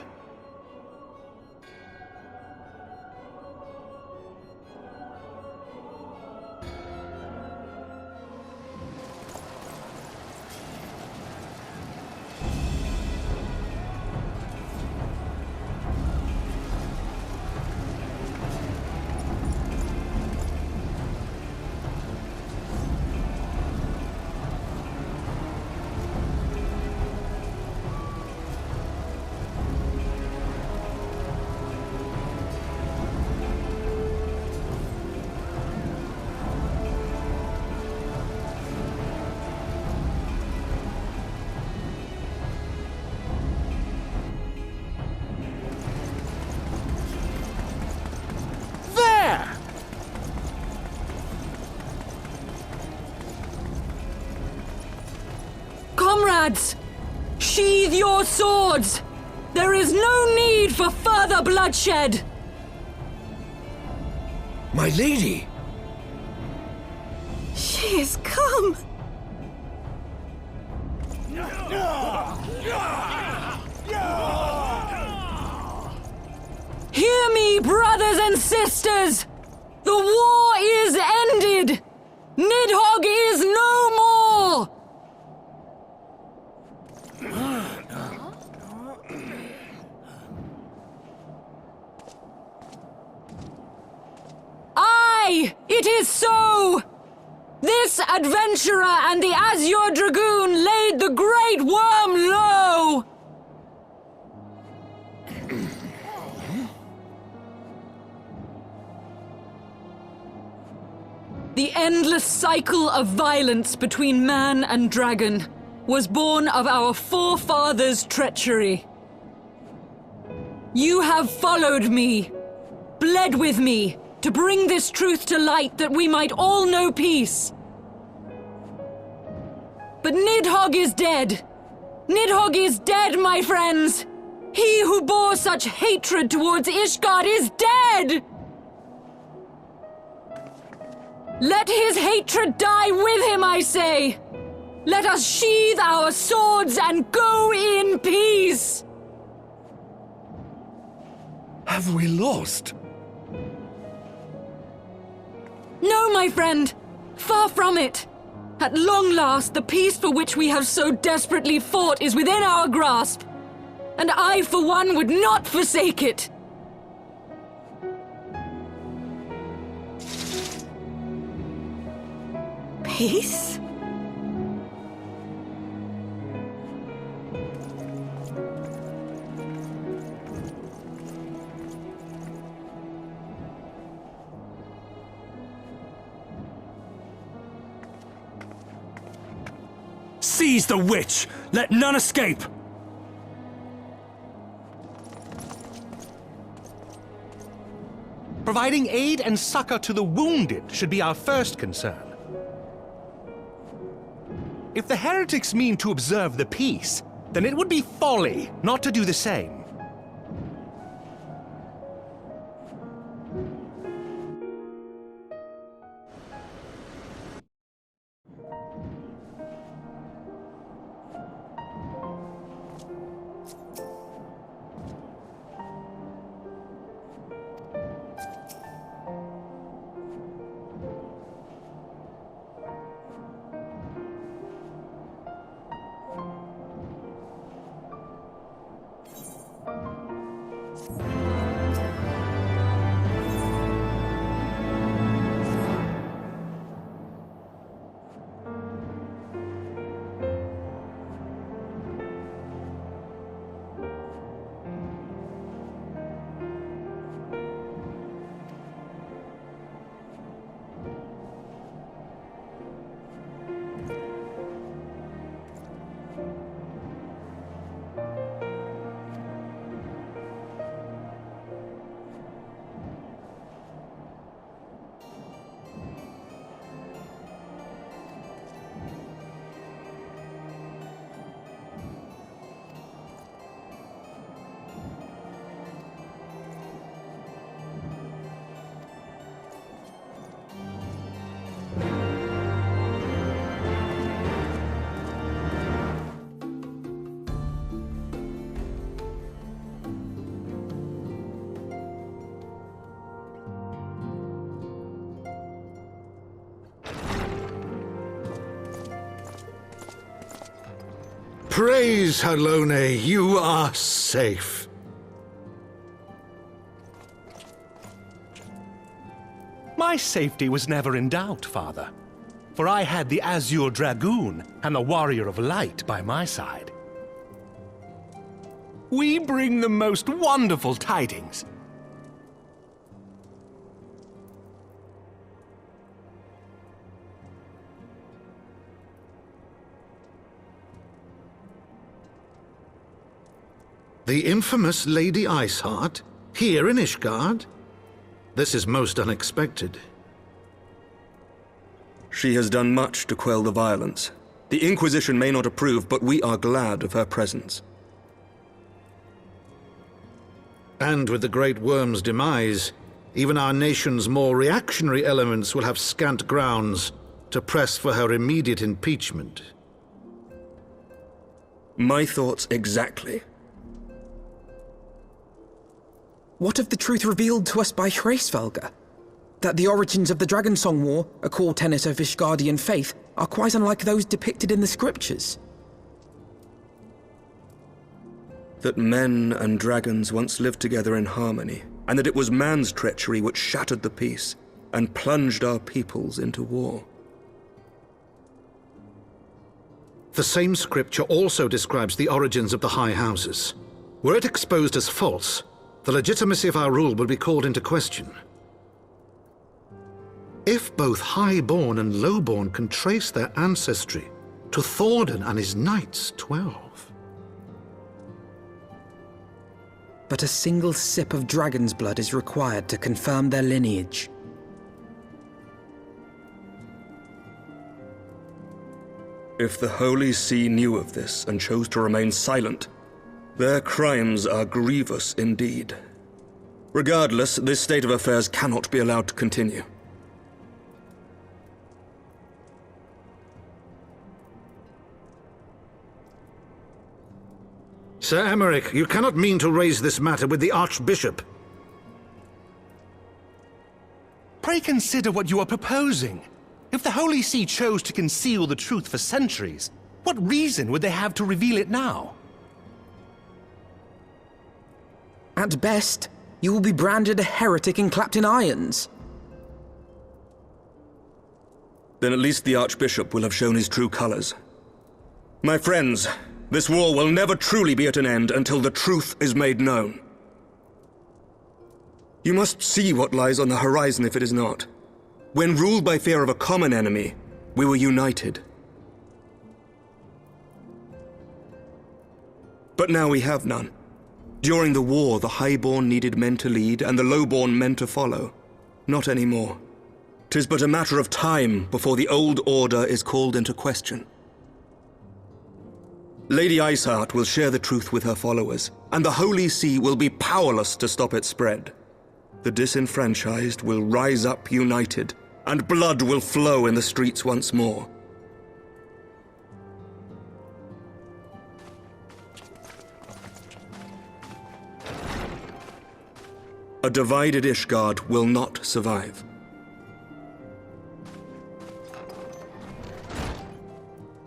lads! Sheathe your swords! There is no need for further bloodshed! My lady! She has come! Hear me, brothers and sisters! The war is ended! Nidhogg is no more! Aye, it is so! This adventurer and the Azure Dragoon laid the Great Worm low! The endless cycle of violence between man and dragon was born of our forefathers' treachery. You have followed me, bled with me, to bring this truth to light that we might all know peace. But Nidhogg is dead. Nidhogg is dead, my friends! He who bore such hatred towards Ishgard is dead! Let his hatred die with him, I say! Let us sheathe our swords and go in peace! Have we lost? No, my friend! Far from it! At long last, the peace for which we have so desperately fought is within our grasp, and I, for one, would not forsake it! Peace? Seize the witch! Let none escape! Providing aid and succor to the wounded should be our first concern. If the heretics mean to observe the peace, then it would be folly not to do the same. Praise Halone, you are safe. My safety was never in doubt, Father, for I had the Azure Dragoon and the Warrior of Light by my side. We bring the most wonderful tidings. The infamous Lady Iceheart, here in Ishgard? This is most unexpected. She has done much to quell the violence, The Inquisition may not approve, but we are glad of her presence. And with the Great Worm's demise, even our nation's more reactionary elements will have scant grounds to press for her immediate impeachment. My thoughts exactly. What of the truth revealed to us by Hraesvelgr? That the origins of the Dragonsong War, a core tenet of Ishgardian faith, are quite unlike those depicted in the scriptures. That men and dragons once lived together in harmony, and that it was man's treachery which shattered the peace and plunged our peoples into war. The same scripture also describes the origins of the High Houses. Were it exposed as false, the legitimacy of our rule would be called into question. If both Highborn and Lowborn can trace their ancestry to Thordan and his Knights 12. But a single sip of dragon's blood is required to confirm their lineage. If the Holy See knew of this and chose to remain silent, their crimes are grievous indeed. Regardless, this state of affairs cannot be allowed to continue. Sir Emmerich, you cannot mean to raise this matter with the Archbishop. Pray consider what you are proposing. If the Holy See chose to conceal the truth for centuries, what reason would they have to reveal it now? At best, you will be branded a heretic and clapped in irons. Then at least the Archbishop will have shown his true colors. My friends, this war will never truly be at an end until the truth is made known. You must see what lies on the horizon if it is not. When ruled by fear of a common enemy, we were united. But now we have none. During the war, the Highborn needed men to lead, and the Lowborn men to follow. Not anymore. 'Tis but a matter of time before the old order is called into question. Lady Iceheart will share the truth with her followers, and the Holy See will be powerless to stop its spread. The disenfranchised will rise up united, and blood will flow in the streets once more. A divided Ishgard will not survive.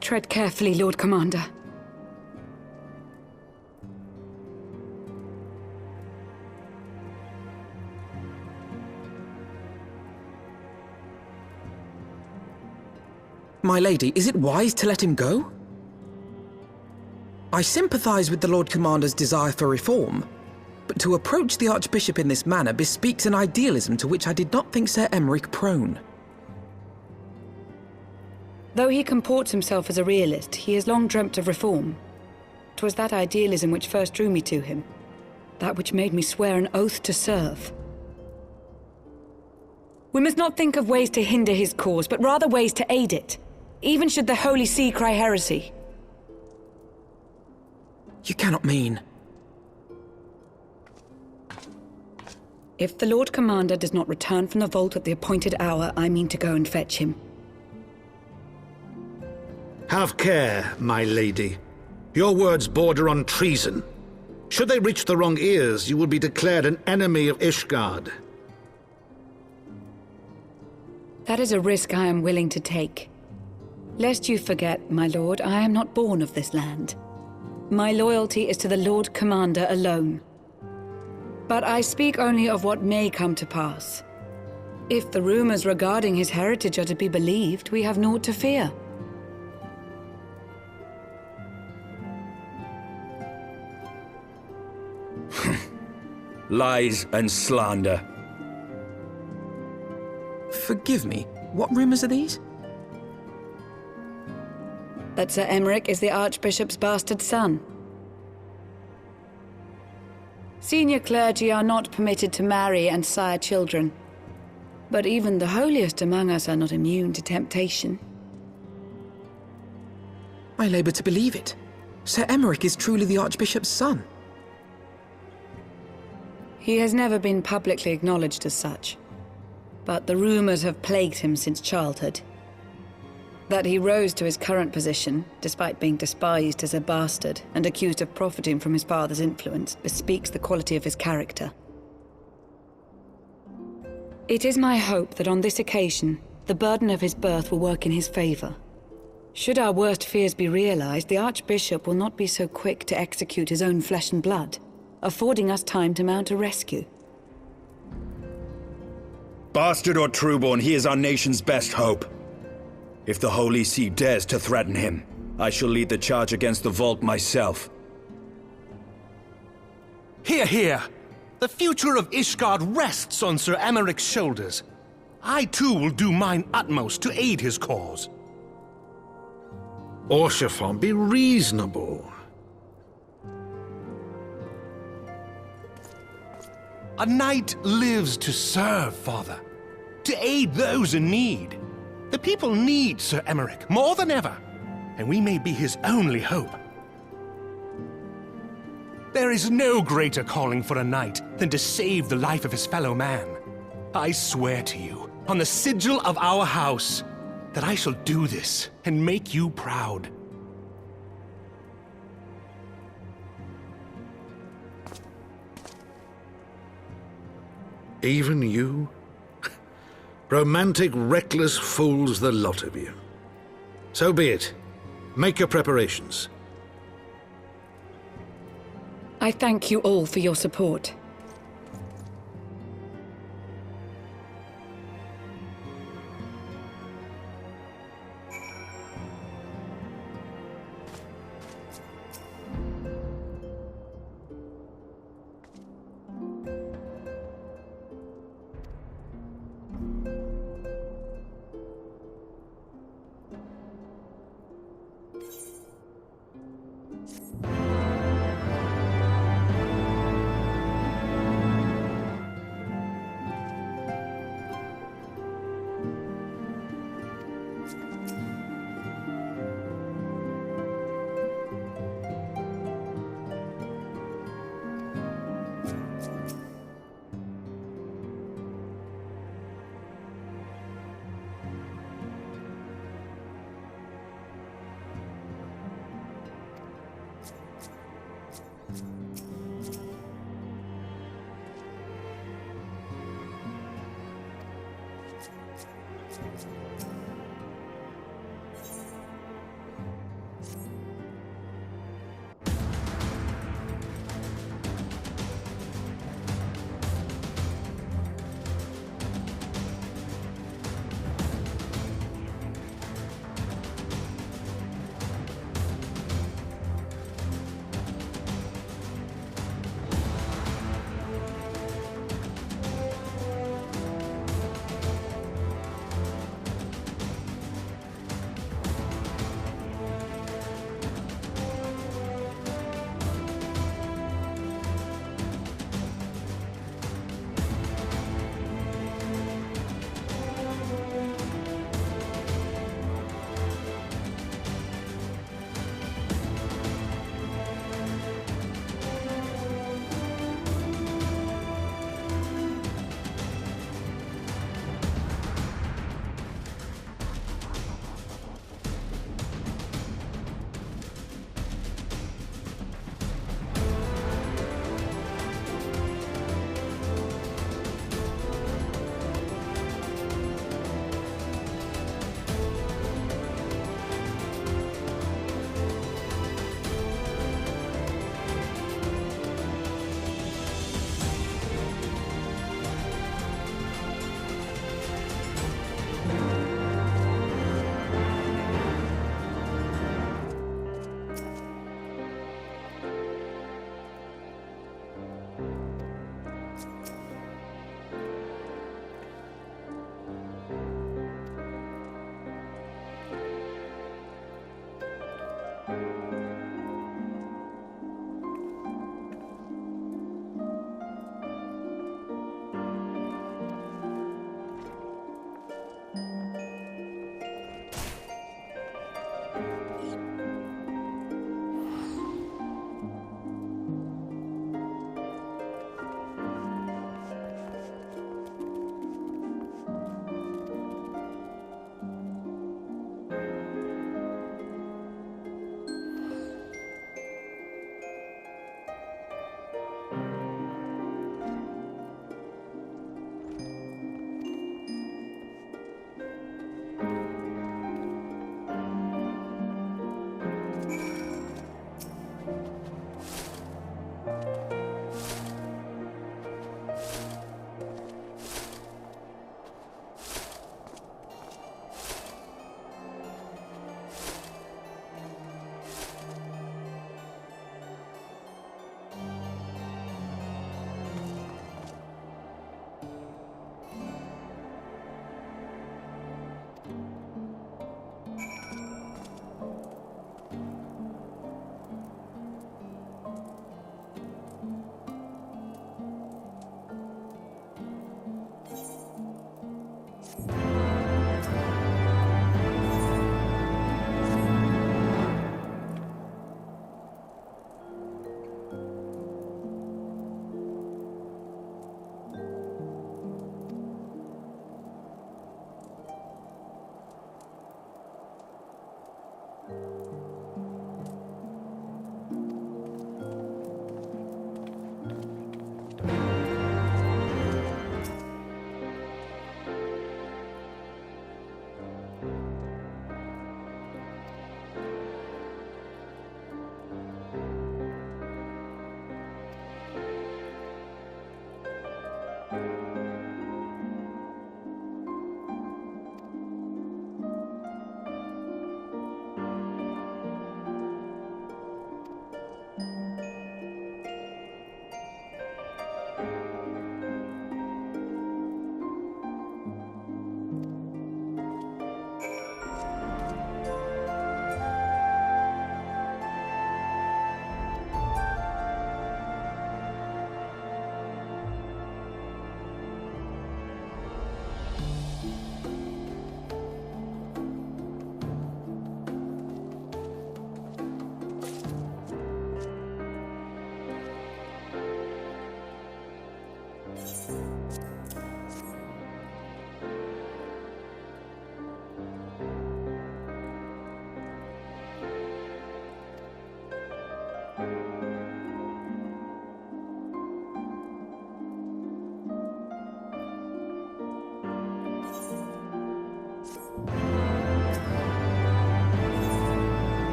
Tread carefully, Lord Commander. My lady, is it wise to let him go? I sympathize with the Lord Commander's desire for reform, but to approach the Archbishop in this manner bespeaks an idealism to which I did not think Sir Emmerich prone. Though he comports himself as a realist, he has long dreamt of reform. 'Twas that idealism which first drew me to him, that which made me swear an oath to serve. We must not think of ways to hinder his cause, but rather ways to aid it, even should the Holy See cry heresy. You cannot mean... If the Lord Commander does not return from the vault at the appointed hour, I mean to go and fetch him. Have care, my lady. Your words border on treason. Should they reach the wrong ears, you will be declared an enemy of Ishgard. That is a risk I am willing to take. Lest you forget, my lord, I am not born of this land. My loyalty is to the Lord Commander alone. But I speak only of what may come to pass. If the rumors regarding his heritage are to be believed, we have naught to fear. Lies and slander. Forgive me, what rumors are these? That Sir Emmerich is the Archbishop's bastard son. Senior clergy are not permitted to marry and sire children. But even the holiest among us are not immune to temptation. I labour to believe it. Sir Emmerich is truly the Archbishop's son. He has never been publicly acknowledged as such, but the rumors have plagued him since childhood. That he rose to his current position, despite being despised as a bastard and accused of profiting from his father's influence, bespeaks the quality of his character. It is my hope that on this occasion, the burden of his birth will work in his favor. Should our worst fears be realized, the Archbishop will not be so quick to execute his own flesh and blood, affording us time to mount a rescue. Bastard or trueborn, he is our nation's best hope. If the Holy See dares to threaten him, I shall lead the charge against the Vault myself. Hear, hear! The future of Ishgard rests on Sir Emmerich's shoulders. I too will do mine utmost to aid his cause. Orshafon, be reasonable. A knight lives to serve, Father. To aid those in need. The people need Sir Emmerich more than ever, and we may be his only hope. There is no greater calling for a knight than to save the life of his fellow man. I swear to you, on the sigil of our house, that I shall do this and make you proud. Even you? Romantic, reckless fools, the lot of you. So be it. Make your preparations. I thank you all for your support.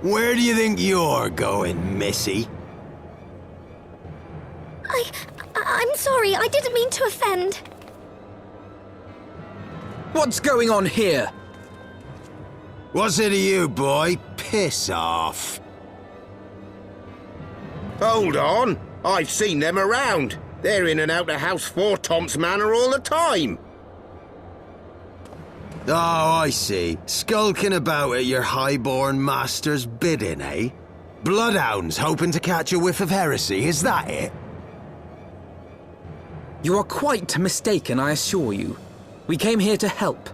Where do you think you're going, Missy? I'm sorry, I didn't mean to offend. What's going on here? What's it to you, boy? Piss off. Hold on. I've seen them around. They're in and out of House 4 Tom's Manor all the time. Oh, I see. Skulking about at your highborn master's bidding, eh? Bloodhounds hoping to catch a whiff of heresy, is that it? You are quite mistaken, I assure you. We came here to help.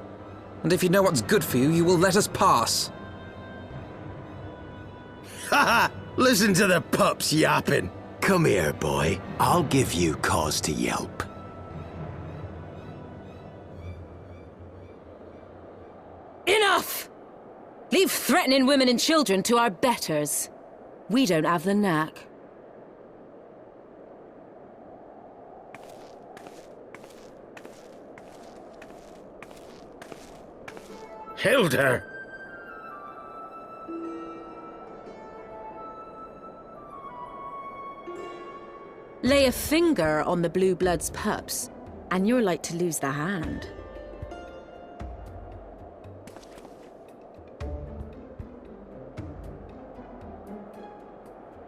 And if you know what's good for you, you will let us pass. Haha! Listen to the pups yapping. Come here, boy. I'll give you cause to yelp. Enough! Leave threatening women and children to our betters. We don't have the knack. Hilda! Lay a finger on the Blue Blood's pups, and you're like to lose the hand.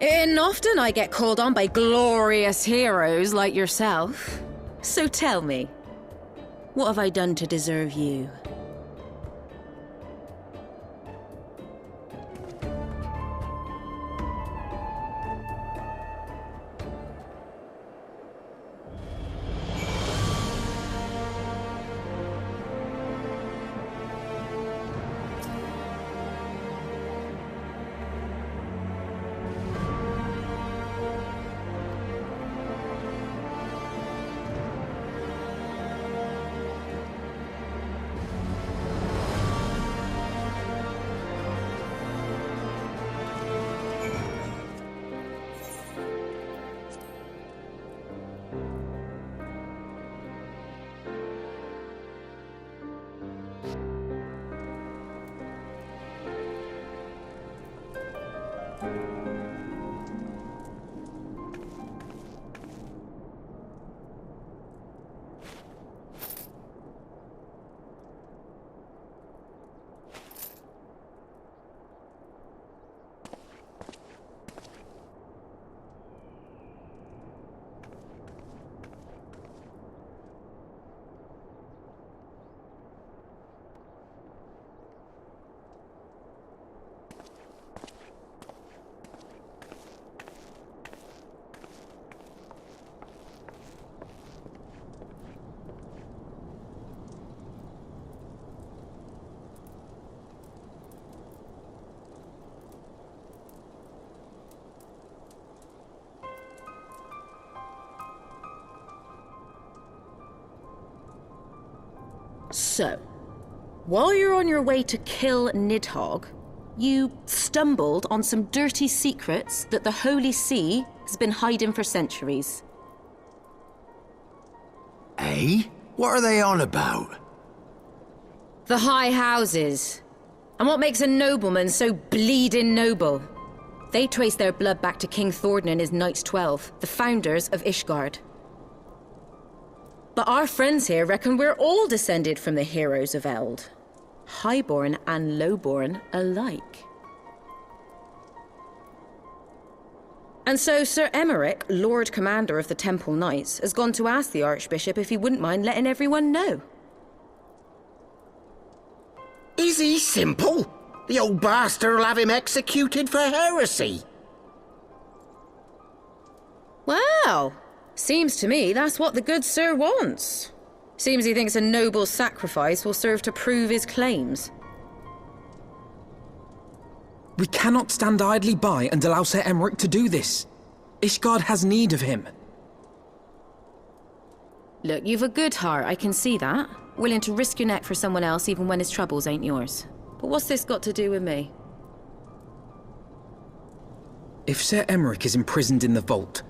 And often I get called on by glorious heroes like yourself. So tell me, what have I done to deserve you? So, while you're on your way to kill Nidhogg, you stumbled on some dirty secrets that the Holy See has been hiding for centuries. Eh? What are they on about? The High Houses. And what makes a nobleman so bleeding noble? They trace their blood back to King Thordan and his Knights 12, the founders of Ishgard. But our friends here reckon we're all descended from the heroes of Eld. Highborn and lowborn alike. And so Sir Emmerich, Lord Commander of the Temple Knights, has gone to ask the Archbishop if he wouldn't mind letting everyone know. Is he simple? The old bastard will have him executed for heresy. Well, seems to me that's what the good sir wants. Seems he thinks a noble sacrifice will serve to prove his claims. We cannot stand idly by and allow Sir Emmerich to do this. Ishgard has need of him. Look, you've a good heart, I can see that. Willing to risk your neck for someone else even when his troubles ain't yours. But what's this got to do with me? If Sir Emmerich is imprisoned in the vault,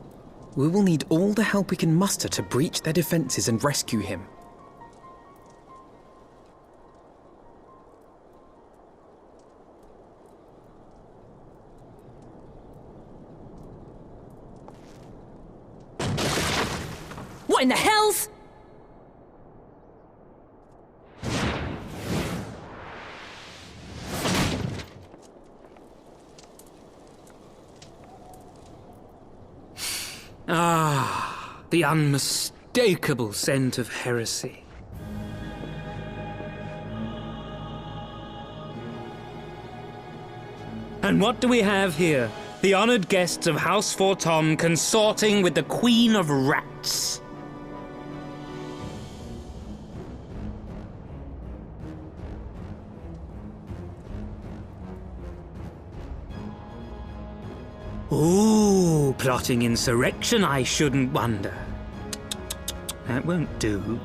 we will need all the help we can muster to breach their defenses and rescue him. What in the hells? Ah, the unmistakable scent of heresy. And what do we have here? The honored guests of House Fortom consorting with the Queen of Rats. Ooh, plotting insurrection, I shouldn't wonder. That won't do.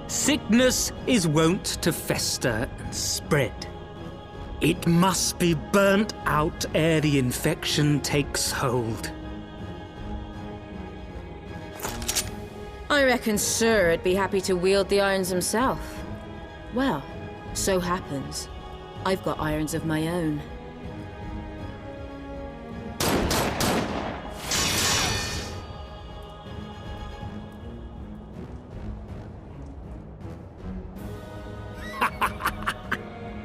Sickness is wont to fester and spread. It must be burnt out ere the infection takes hold. I reckon Sir'd be happy to wield the irons himself. Well, so happens I've got irons of my own.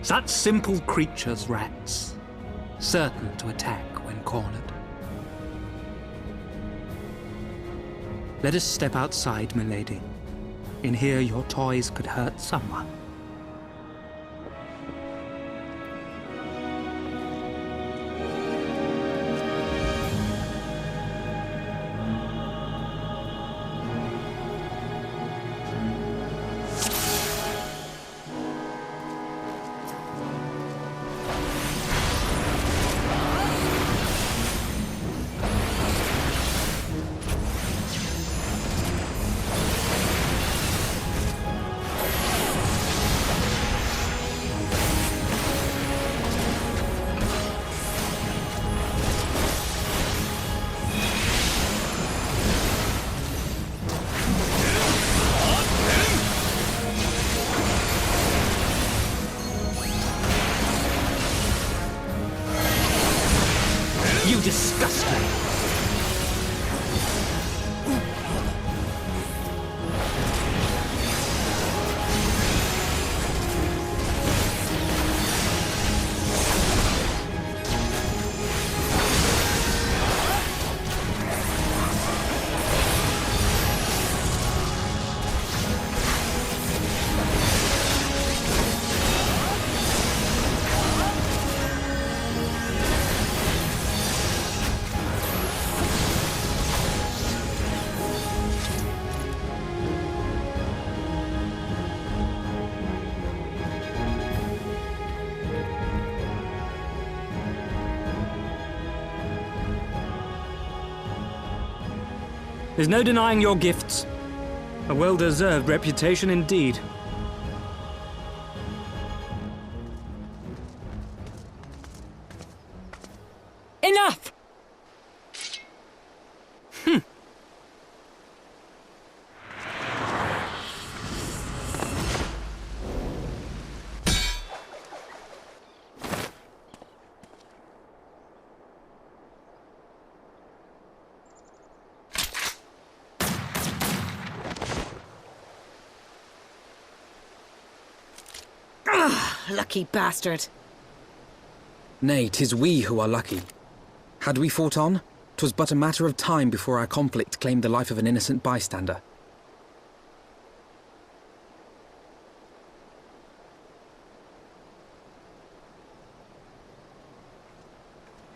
Such simple creatures, rats, certain to attack when cornered. Let us step outside, milady. In here, your toys could hurt someone. You disgust me. There's no denying your gifts. A well-deserved reputation indeed. Enough! Lucky bastard. Nay, 'tis we who are lucky. Had we fought on, 'twas but a matter of time before our conflict claimed the life of an innocent bystander.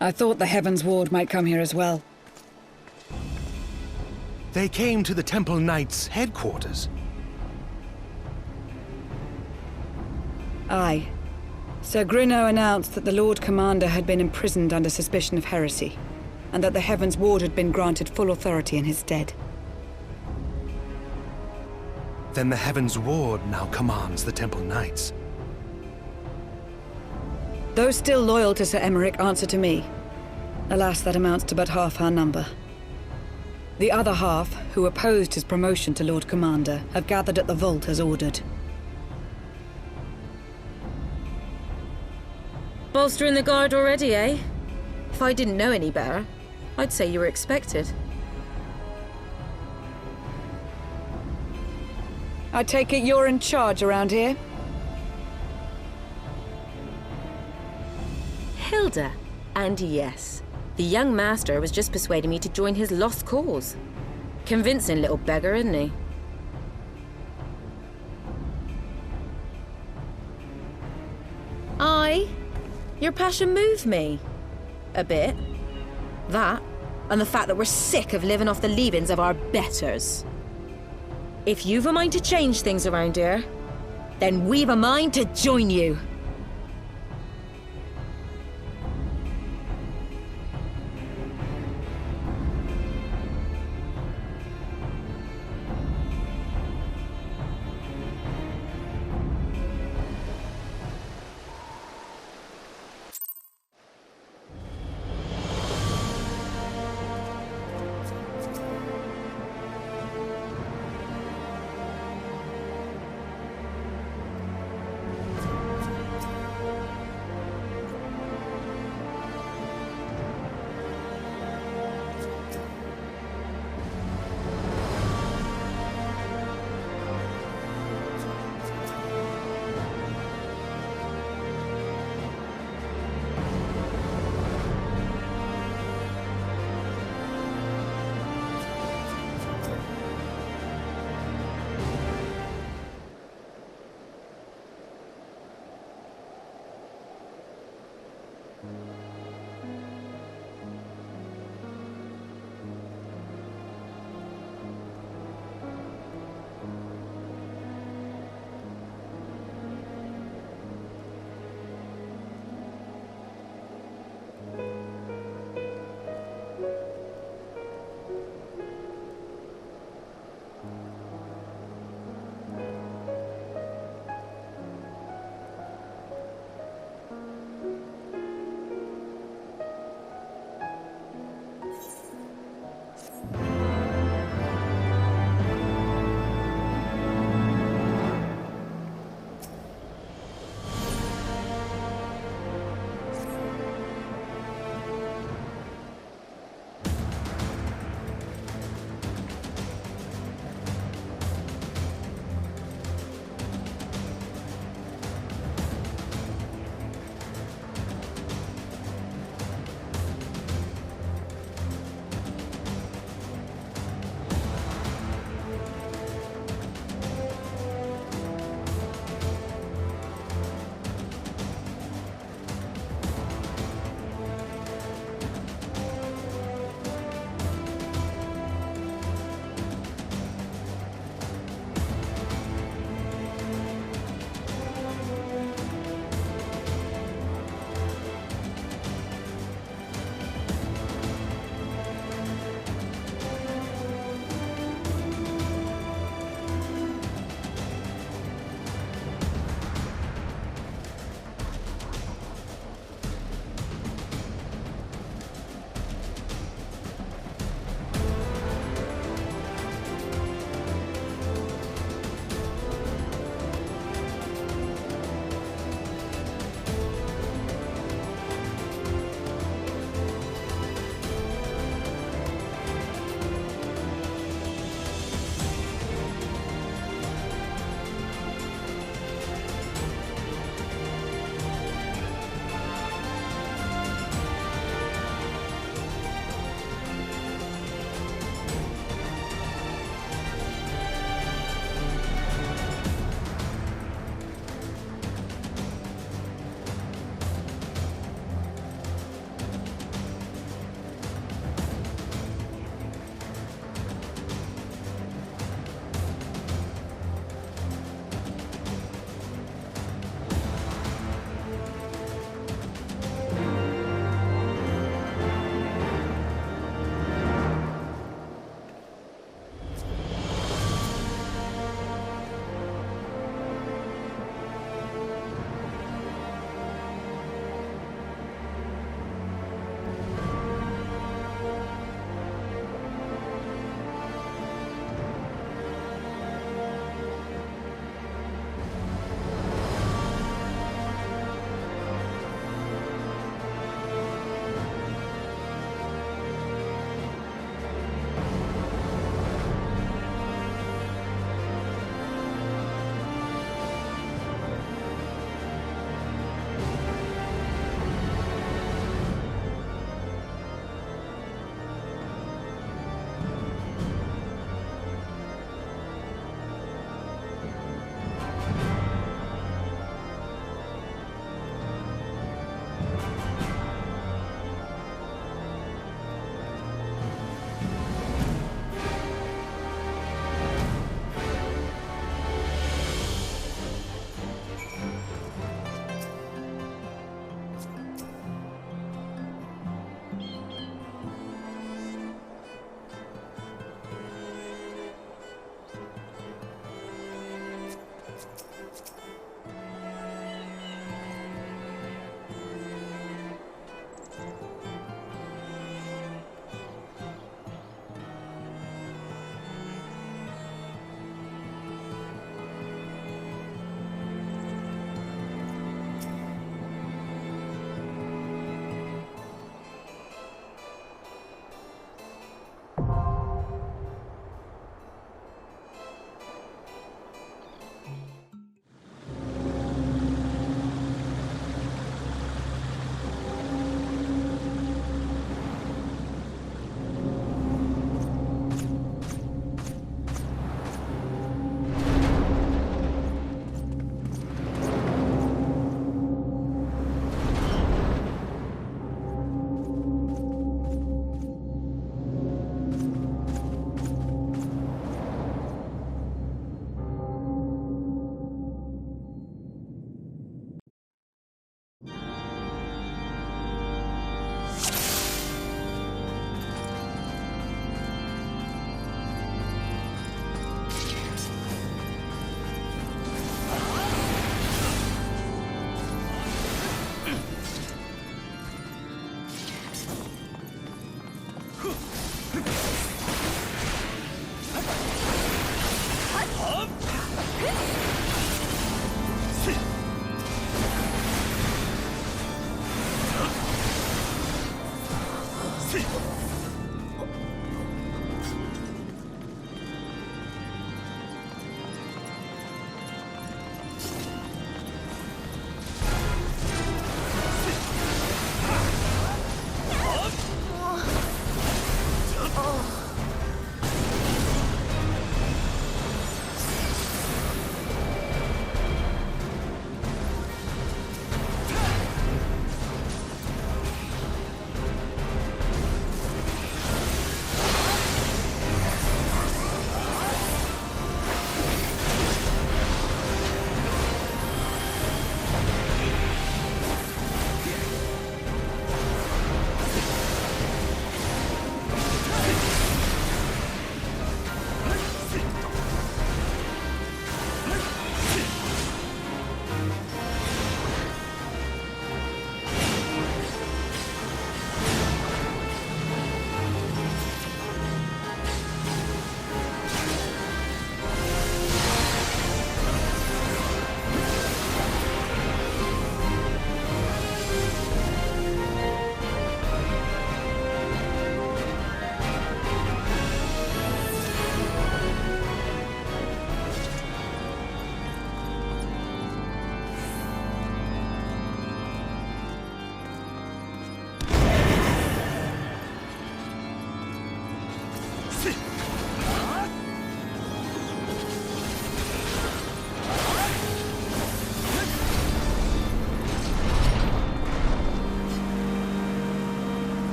I thought the Heavensward might come here as well. They came to the Temple Knights' headquarters. Aye. Sir Grinno announced that the Lord Commander had been imprisoned under suspicion of heresy, and that the Heavensward had been granted full authority in his stead. Then the Heavensward now commands the Temple Knights. Those still loyal to Sir Emmerich answer to me. Alas, that amounts to but half our number. The other half, who opposed his promotion to Lord Commander, have gathered at the vault as ordered. Bolstering the guard already, eh? If I didn't know any better, I'd say you were expected. I take it you're in charge around here? Hilda. And yes, the young master was just persuading me to join his lost cause. Convincing little beggar, isn't he? Aye. Your passion moved me. A bit. That, and the fact that we're sick of living off the leavings of our betters. If you've a mind to change things around here, then we've a mind to join you.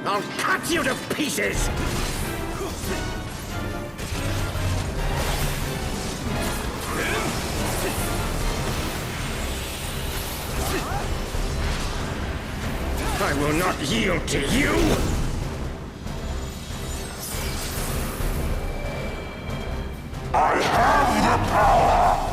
I'll cut you to pieces! I will not yield to you! I have the power!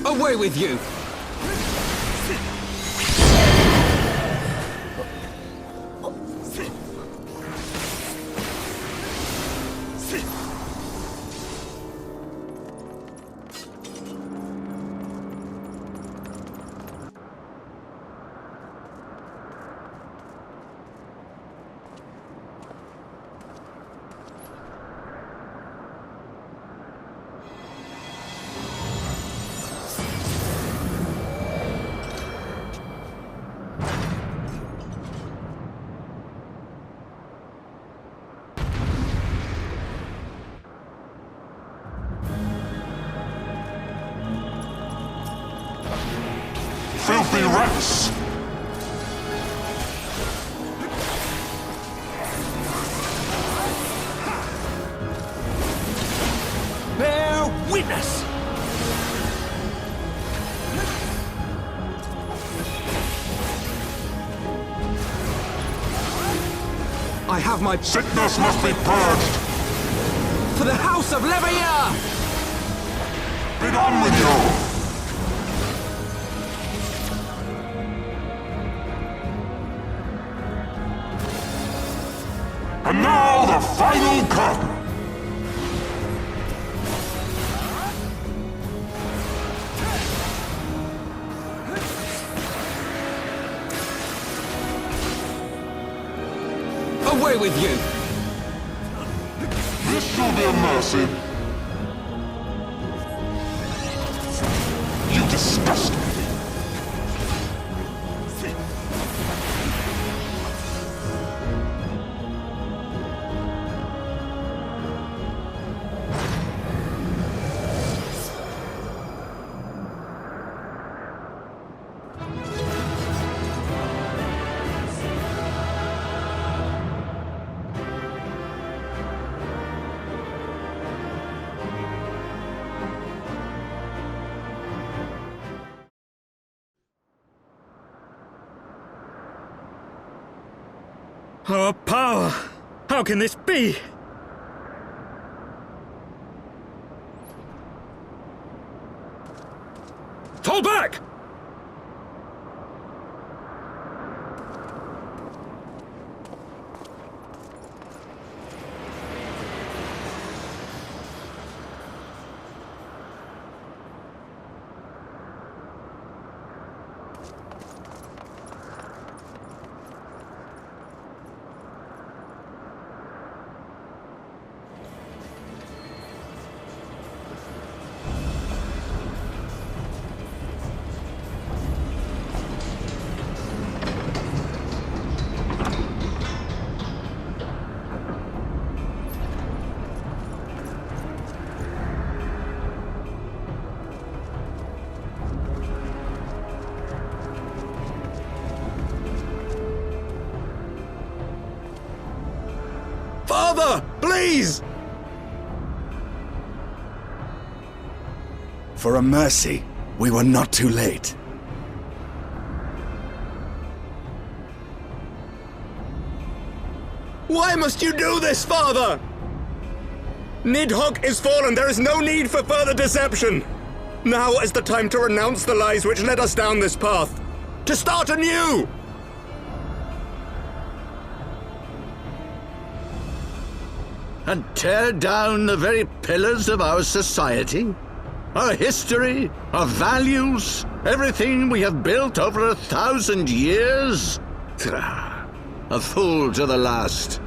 Away with you! Filthy rats! Bear witness! I have my... Sickness must be purged! For the House of Leveilleur! Be on with you! And now the final curtain! Away with you! This shall be a mercy. You disgust me. Our power! How can this be? Fall back! Father, please! For a mercy, we were not too late. Why must you do this, Father? Nidhogg is fallen. There is no need for further deception. Now is the time to renounce the lies which led us down this path. To start anew! And tear down the very pillars of our society? Our history, our values, everything we have built over 1,000 years? A fool to the last.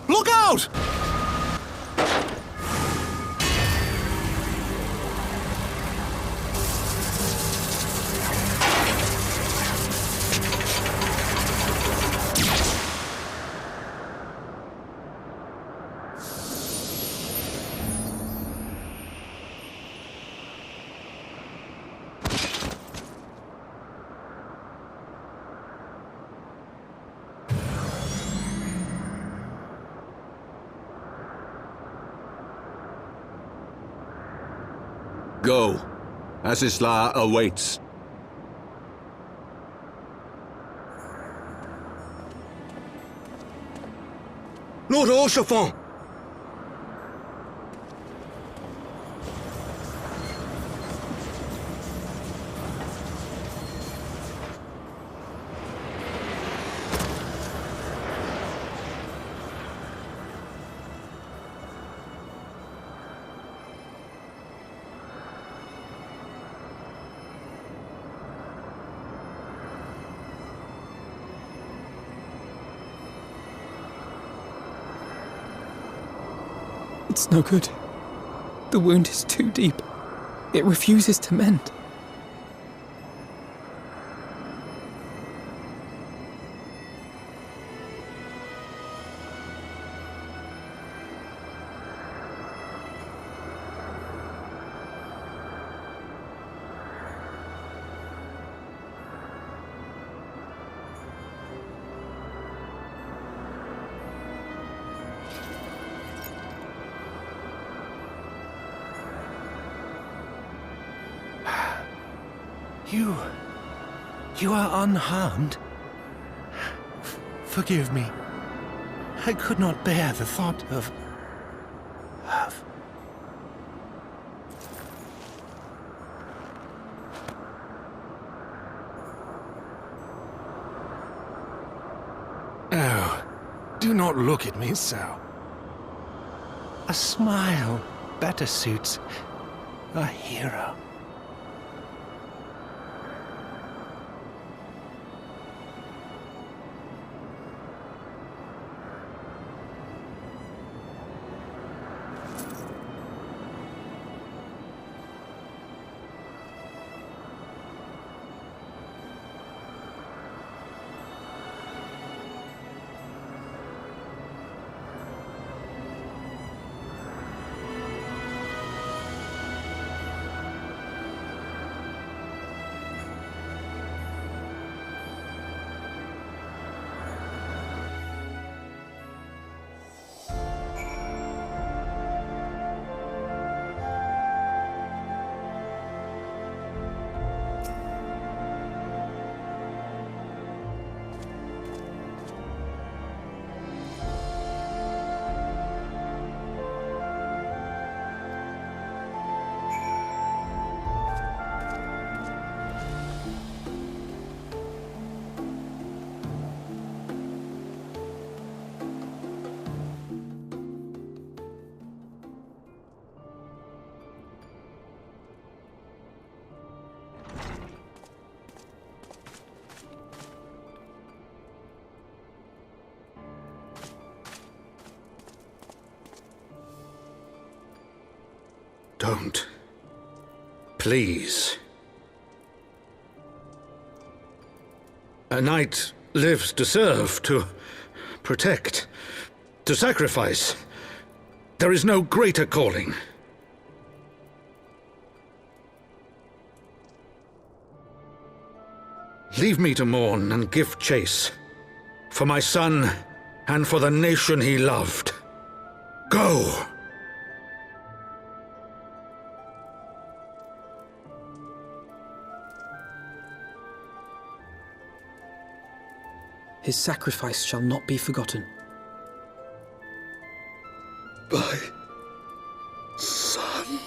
Look out! Go. Asisla awaits. Lord Orchefort! It's no good. The wound is too deep. It refuses to mend. You are unharmed? Forgive me. I could not bear the thought of... Oh, do not look at me so. A smile better suits a hero. Don't. Please. A knight lives to serve, to protect, to sacrifice. There is no greater calling. Leave me to mourn and give chase, for my son and for the nation he loved. Go! His sacrifice shall not be forgotten. My son.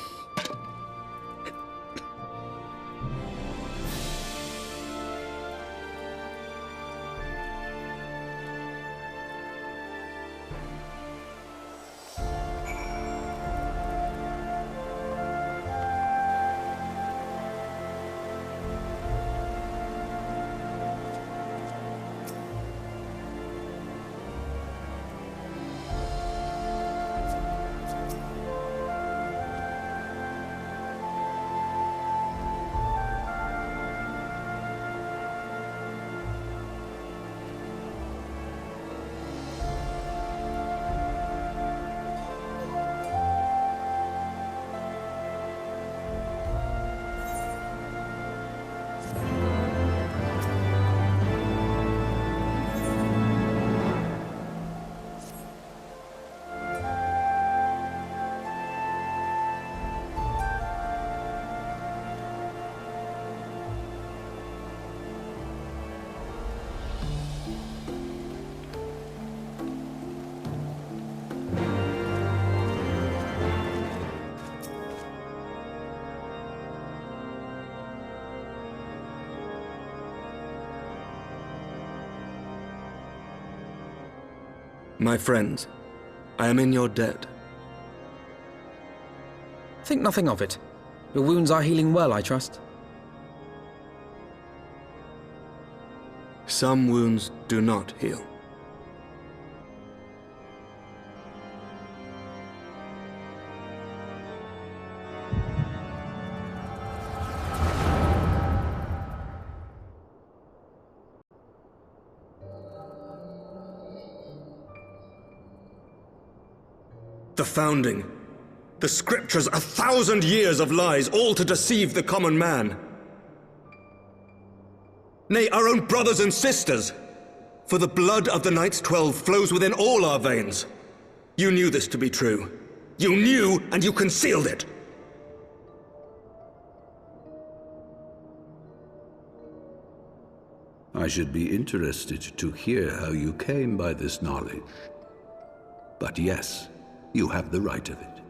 My friends, I am in your debt. Think nothing of it. Your wounds are healing well, I trust. Some wounds do not heal. The Founding. The Scriptures, 1,000 years of lies, all to deceive the common man. Nay, our own brothers and sisters. For the blood of the Knights 12 flows within all our veins. You knew this to be true. You knew, and you concealed it. I should be interested to hear how you came by this knowledge. But yes, you have the right of it.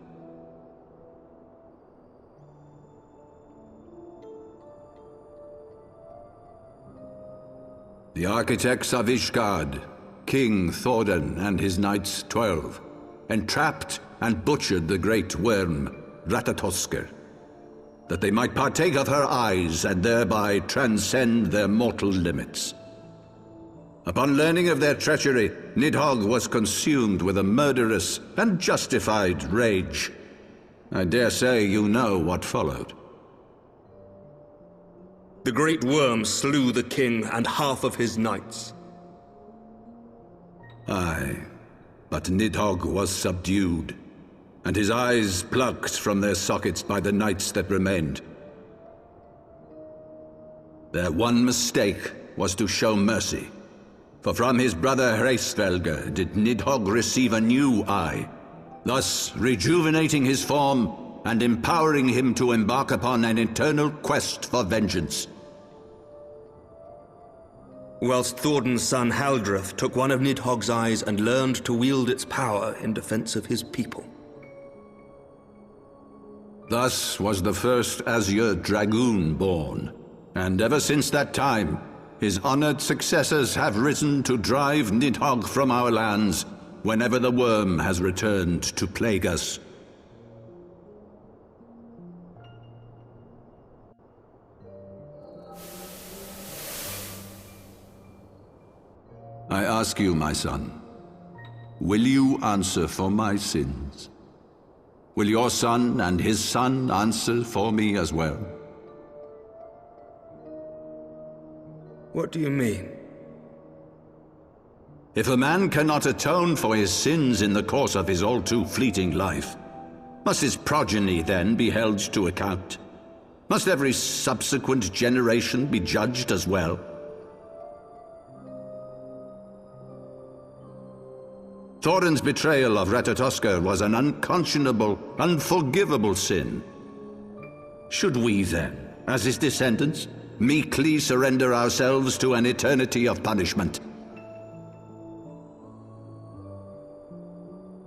The architects of Ishgard, King Thordan and his Knights 12, entrapped and butchered the great worm, Ratatoskr, that they might partake of her eyes and thereby transcend their mortal limits. Upon learning of their treachery, Nidhogg was consumed with a murderous and justified rage. I dare say you know what followed. The great worm slew the king and half of his knights. Aye, but Nidhogg was subdued, and his eyes plucked from their sockets by the knights that remained. Their one mistake was to show mercy. For from his brother Hreysvelgr did Nidhogg receive a new eye, thus rejuvenating his form and empowering him to embark upon an eternal quest for vengeance. Whilst Thordan's son Haldreth took one of Nidhogg's eyes and learned to wield its power in defense of his people. Thus was the first Azure Dragoon born, and ever since that time, his honored successors have risen to drive Nidhogg from our lands whenever the worm has returned to plague us. I ask you, my son, will you answer for my sins? Will your son and his son answer for me as well? What do you mean? If a man cannot atone for his sins in the course of his all too fleeting life, must his progeny then be held to account? Must every subsequent generation be judged as well? Thorin's betrayal of Ratatoskr was an unconscionable, unforgivable sin. Should we then, as his descendants, meekly surrender ourselves to an eternity of punishment?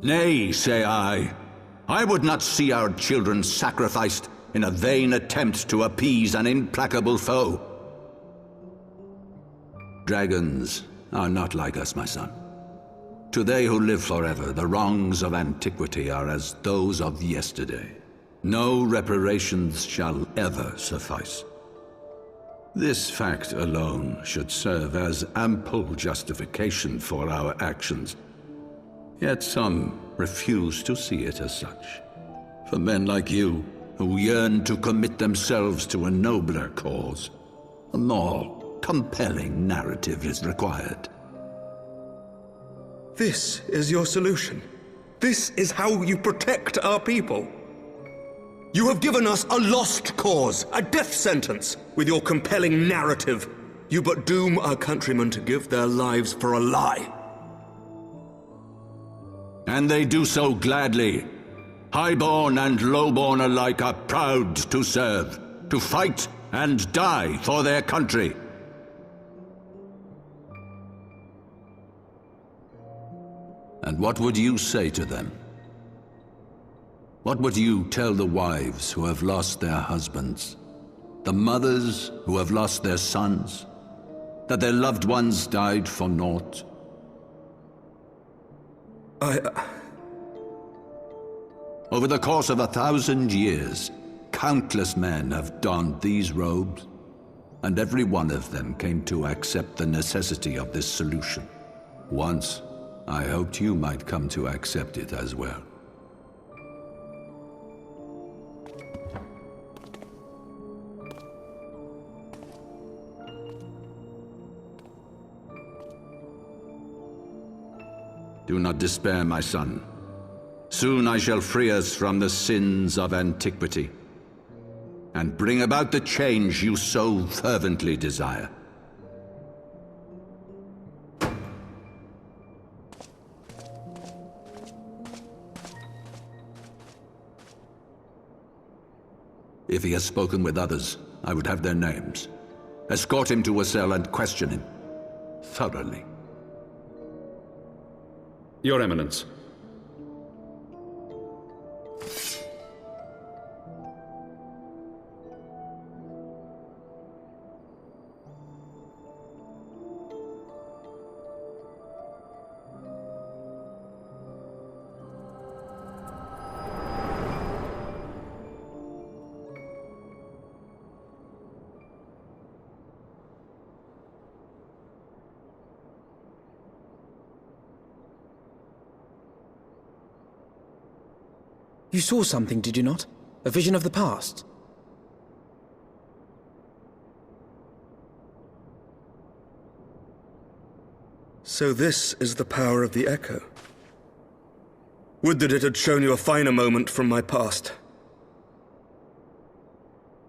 Nay, say I. I would not see our children sacrificed in a vain attempt to appease an implacable foe. Dragons are not like us, my son. To they who live forever, the wrongs of antiquity are as those of yesterday. No reparations shall ever suffice. This fact alone should serve as ample justification for our actions. Yet some refuse to see it as such. For men like you, who yearn to commit themselves to a nobler cause, a more compelling narrative is required. This is your solution. This is how you protect our people. You have given us a lost cause, a death sentence. With your compelling narrative, you but doom our countrymen to give their lives for a lie. And they do so gladly. Highborn and lowborn alike are proud to serve, to fight and die for their country. And what would you say to them? What would you tell the wives who have lost their husbands? The mothers who have lost their sons? That their loved ones died for naught? Over the course of 1,000 years, countless men have donned these robes, and every one of them came to accept the necessity of this solution. Once, I hoped you might come to accept it as well. Do not despair, my son. Soon I shall free us from the sins of antiquity, and bring about the change you so fervently desire. If he has spoken with others, I would have their names. Escort him to a cell and question him thoroughly. Your Eminence. You saw something, did you not? A vision of the past? So this is the power of the Echo. Would that it had shown you a finer moment from my past.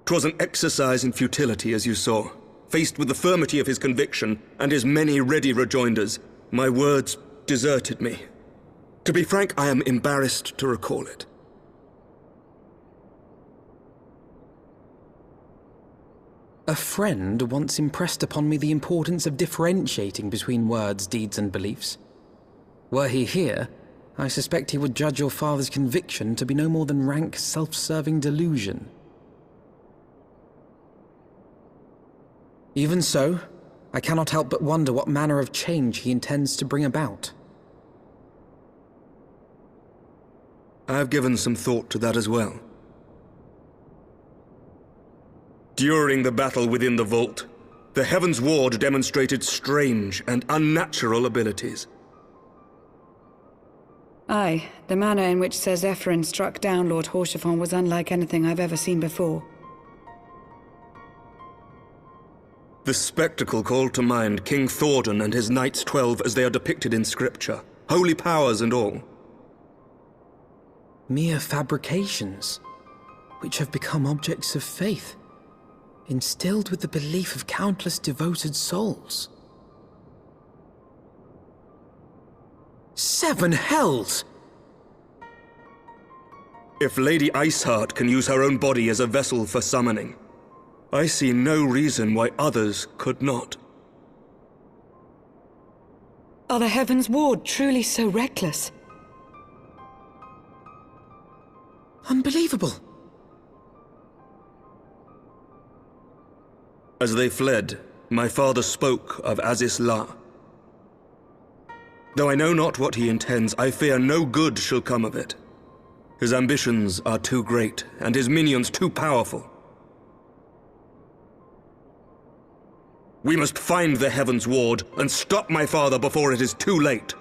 'Twas an exercise in futility, as you saw. Faced with the firmity of his conviction and his many ready rejoinders, my words deserted me. To be frank, I am embarrassed to recall it. A friend once impressed upon me the importance of differentiating between words, deeds, and beliefs. Were he here, I suspect he would judge your father's conviction to be no more than rank, self-serving delusion. Even so, I cannot help but wonder what manner of change he intends to bring about. I have given some thought to that as well. During the battle within the vault, the Heavensward demonstrated strange and unnatural abilities. Aye, the manner in which Sir Zephyrin struck down Lord Haurchefant was unlike anything I've ever seen before. The spectacle called to mind King Thordan and his Knights 12 as they are depicted in scripture, holy powers and all. Mere fabrications, which have become objects of faith, instilled with the belief of countless devoted souls. 7 hells! If Lady Iceheart can use her own body as a vessel for summoning, I see no reason why others could not. Are the Heavensward truly so reckless? Unbelievable! As they fled, my father spoke of Aziz La. Though I know not what he intends, I fear no good shall come of it. His ambitions are too great, and his minions too powerful. We must find the Heavensward and stop my father before it is too late.